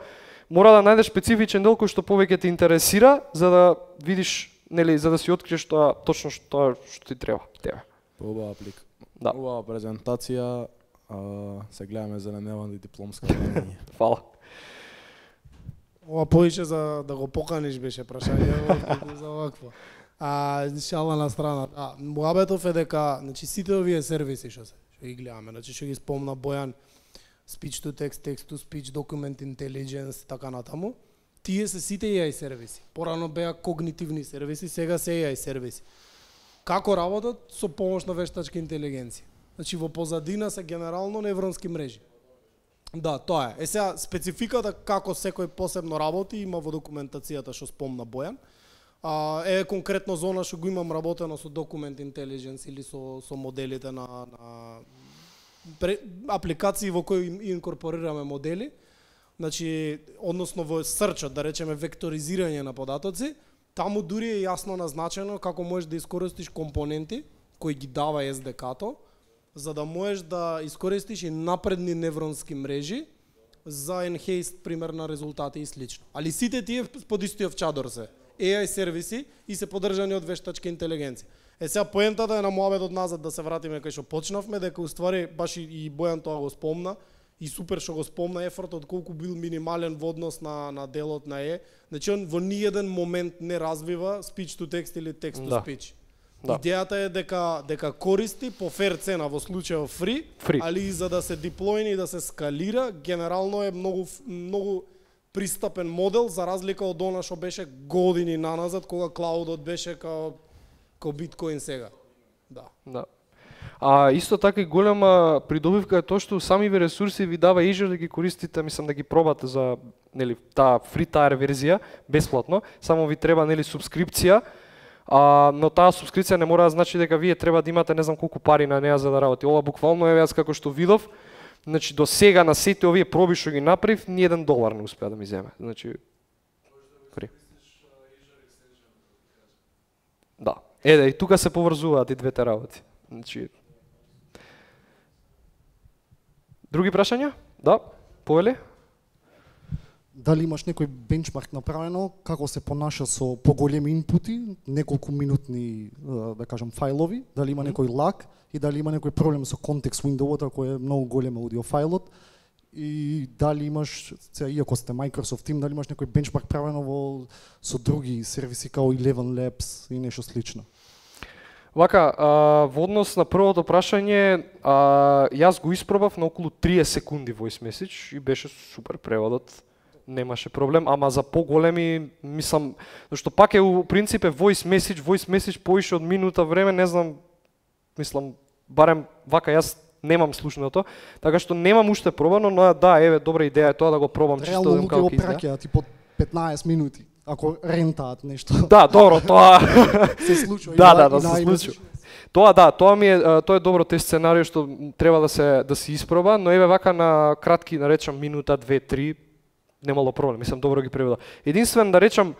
мора да најдеш специфичен дел кој што повеќе те интересира, за да видиш, нели, за да си откриеш тоа точно што ти треба тебе. Убава аплика. Да. Убава презентација. Се гледаме за неневана дипломска времење. Фала. Ова поише за да го поканиш беше прашање за вакво. Шала на страна. Муабетов е дека, значи сите овие сервиси што ги гледаме, значи што ги спомна Бојан, speech to text, text to speech, document intelligence, така натаму, тие се сите AI сервиси. Порано беа когнитивни сервиси, сега се AI сервиси. Како работат? Со помош на вештачка интелигенција. Значи во позадина се генерално невронски мрежи. Да, тоа е. Сега спецификата како секој посебно работи има во документацијата што спомна Бојан. Конкретно зона што го имам работено со document intelligence или со моделите на апликации во кои инкорпорираме модели. Значи, односно во срчот, да речеме векторизирање на податоци, таму дури е јасно назначено како можеш да искористиш компоненти кои ги дава SDK-то, за да можеш да искористиш и напредни невронски мрежи за enhanced пример на резултати и слично. Али сите тие под истиот чадор се AI сервиси и се поддржани од вештачка интелигенција. Сега поентата е на муабетот назад да се вратиме кај што почнавме, дека уствари баш и Бојан тоа го спомна и супер што го спомна ефортот колку бил минимален во однос на делот на Значи он во ниеден момент не развива speech to text или text to speech. Да. Идејата е дека користи по фер цена во случајот free, али и за да се деплојни и да се скалира, генерално е многу пристапен модел за разлика од она што беше години наназад кога клаудот беше као биткоин сега. Да. Исто така и голема придобивка е тоа што самиве ресурси ви дава Azure да ги користите, мислам да ги пробате за, нели, таа free tier верзија бесплатно, само ви треба, нели, субскрипција. Но таа субскрипција не мора да значи дека вие треба да имате не знам колку пари на неа за да работи. Ова буквално е јас како што видов, значи до сега на сите овие проби што ги направив, ни $1 не успеа да ми земе. Значи да. И тука се поврзуваат и двете работи. Значи други прашања? Да, повели? Дали имаш некој бенчмарк направено, како се понаша со поголеми инпути, неколку минутни, да кажам, фајлови, дали има некој лаг и дали има некој проблем со контекст виндовото, кој е многу голем аудиофајлот, и дали имаш, иако сте Microsoft Team, дали имаш некој бенчмарк правено со други сервиси као Eleven Labs и нешто слично? Вака, во однос на првото прашање, јас го испробав на околу 30 секунди voice message и беше супер преводот. Немаше проблем, ама за поголеми, мислам, зашто пак е у принцип е voice message поише од минута време, не знам, мислам, барем вака јас немам слушнато, така што немам уште пробано, но да, еве, добра идеја е тоа да го пробам, чисто да видам како ќе изгледа. Реално типо 15 минути, ако рентаат нешто. Да, добро, тоа се случува. Да, се случува. Тоа е добро тест сценарио што треба да се испроба, но еве вака на кратки, наречам минута, 2-3, немало проблем, мислам добро ги преведа. Единствено да речам,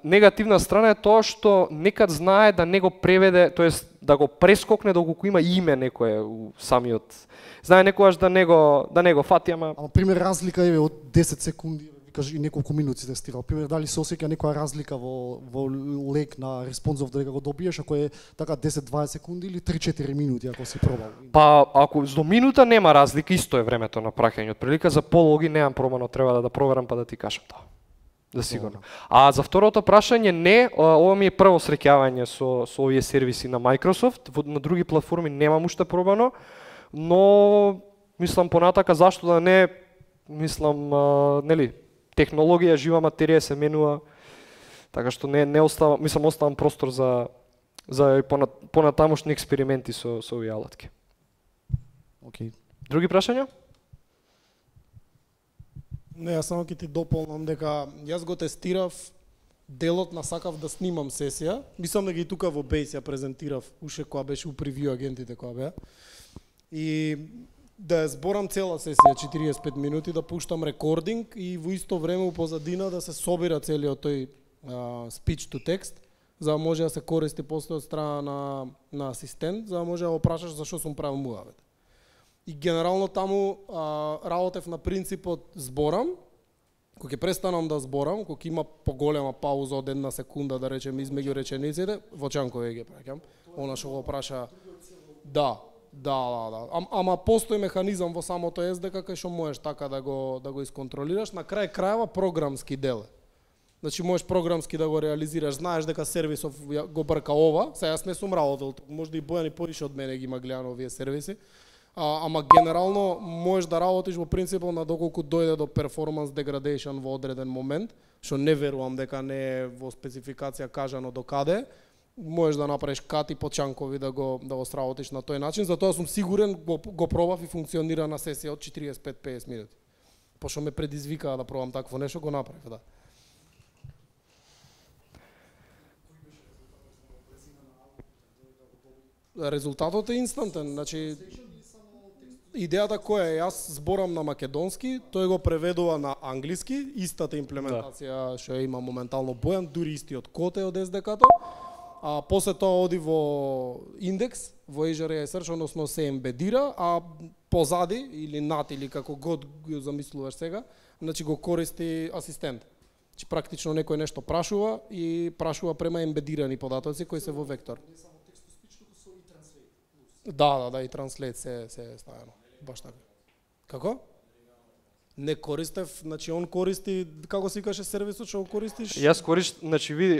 негативна страна е тоа што некад знае да не го преведе, тоест да го прескокне доколку има име некое у самиот. Знае некогаш да не го фати, ама пример разлика е од 10 секунди, викаш и неколку минути се стирал. Пример дали се осеќа некоја разлика во лек на респонзов дека го добиеш, ако е така 10-20 секунди или 3-4 минути ако си пробал? Па ако до минута нема разлика, исто е времето на праќање. Од прилика за пологи немам пробано, треба да проверам па да ти кажам тоа. За сигурно. А за второто прашање не, ова ми е прво среќавање со овие сервиси на Microsoft, на други платформи немам уште пробано, но мислам понатака зашто да не, мислам нели, технологија, жива материја се менува, така што не остава, мислам оставам простор за понатамошни експерименти со овие алатки. Океј. Други прашања? Не, јас само ќе ти дополнам дека јас го тестирав делот на сакав да снимам сесија. Мислам да ги тука во Base ја презентирав уште кога беше у превиу агентите кога беа. И да ја зборам цела сесија 45 минути, да пуштам рекординг и во исто време у позадина да се собира целиот тој speech to text, за да може да се користи после од страна на асистент, за да може да го прашаш зашо сум правил муавет. И генерално таму работев на принципот зборам, кога ќе престанам да зборам, кога има поголема пауза од 1 секунда, да речем, измеѓу речениците, во чанкове ги праќам. Она што го праша, да. Ама постои механизам во самото SDK кај што можеш така да го исконтролираш. На крај крајава програмски дел. Значи можеш програмски да го реализираш, знаеш дека сервисов го брка ова, сега јас не сум работел, можда и Бојан и поише од мене ги има гледано овие сервиси. Ама генерално можеш да работиш во принципот на доколку дојде до performance degradation во одреден момент, што не верувам дека не е во спецификација кажано до каде, можеш да направиш кати по чанкови да го сработиш на тој начин, затоа сум сигурен го пробав и функционира на сесија од 45-50 минути. Пошто ме предизвикаа да пробам такво нешто, го направив, да. Резултатот е инстантен, значи идејата која е, јас зборам на македонски, тој го преведува на англиски, истата имплементација што ја има моментално Бојан, дури истиот код е од SDK-то, а после тоа оди во индекс, во Azure AI Search, односно се ембедира, а позади или над или како год го замислуваш сега, значи го користи асистент. Значи практично некој нешто прашува и прашува према ембедирани податоци кои се во вектор. Да, и транслейт се ставено. Баш така. Како? Не користев, значи он користи, како се викаше сервисот што го користиш? Јас користам, значи види,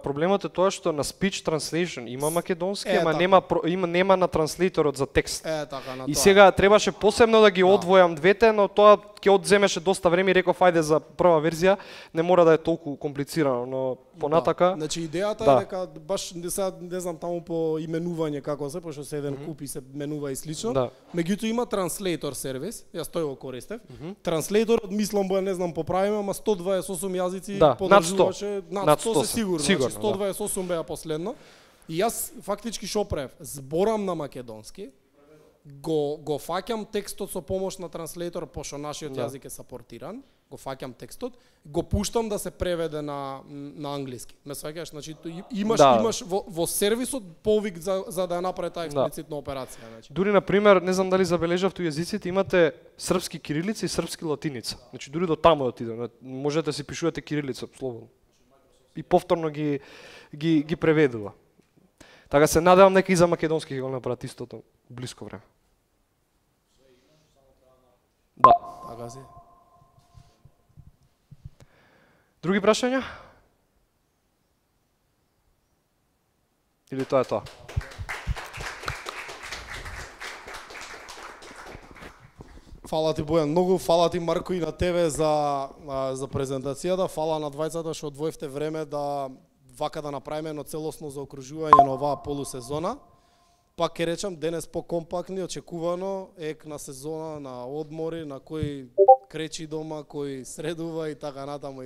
проблемот е тоа што на speech translation има македонски, ама така. нема на транслеиторот за текст. Така, на И тоа. сега требаше посебно да ги одвојам двете, но тоа ќе одземеше доста време и реков ајде за прва верзија, не мора да е толку комплицирано, но понатака. Да. Значи идејата да. е дека баш не знам таму по именување како се, пошто се еден куп и се менува и слично. Да. Меѓутоа има транслейтор сервис, јас тој го користев. Транслейторот мислам не знам поправиме, ама 128 јазици подржуваше над 100 се сигурно. Значи 128 беа последно. И јас фактички шо правев? Зборам на македонски, го фаќам текстот со помош на транслейтор, пошто нашиот јазик е сапортиран, го фаќам текстот, го пуштам да се преведе на англиски. Ме сваќаш, значи имаш во сервисот повик за да ја направи таа експлицитна операција, значи. Дури на пример, не знам дали забележавте јазиците, имате српски кирилица и српски латиница. Значи дури до таму да отиде, можете да си пишувате кирилица слободно. И повторно ги преведува. Така се надевам дека и за македонски ќе го направат истото блиско време. Да. Така си. Други прашања? Или тоа е тоа? Фала ти Бојан, многу фала ти Марко и на тебе за презентацијата, фала на двајцата што одвоевте време да вака да направиме едно целосно заокружување на оваа полусезона. Пак ќе речам, денес покомпактни, очекувано, на сезона, на одмори, на кој кречи дома, кој средува и така натаму.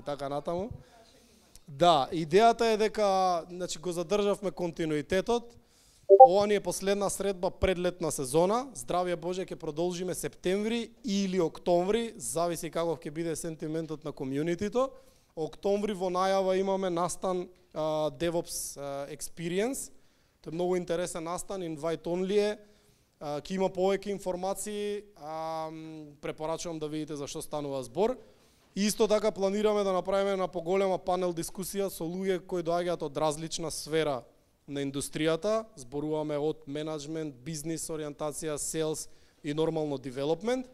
Да, идејата е дека, значи, го задржавме континуитетот, Ова ни е последна средба пред летна сезона. Здравје Боже, ќе продолжиме септември или октомври, зависи каков ќе биде сентиментот на комјунитито. Октомври во најава имаме настан DevOps Experience. Тоа е многу интересен настан, invite only е. Ќе има повеќе информации, препорачувам да видите за што станува збор. И исто така планираме да направиме на поголема панел дискусија со луѓе кои доаѓаат од различна сфера на индустријата, зборуваме од менеджмент, бизнис ориентација, селс и нормално девелопмент.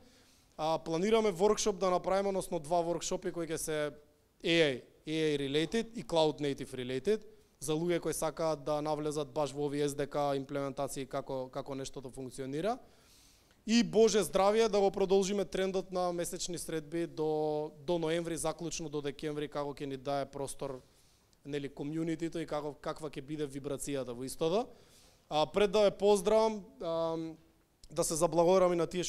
Планираме воркшоп да направиме, односно 2 воркшопи кои ќе се AI related и Cloud Native related, за луѓе кои сакаат да навлезат баш во овие SDK имплементации како нештото функционира. И Боже здравје да го продолжиме трендот на месечни средби до ноември, заклучно до декември, како ќе ни дае простор нели комјунитито и каква ќе биде вибрацијата во истото. Пред да ве поздравам, да се заблагодарам и на тие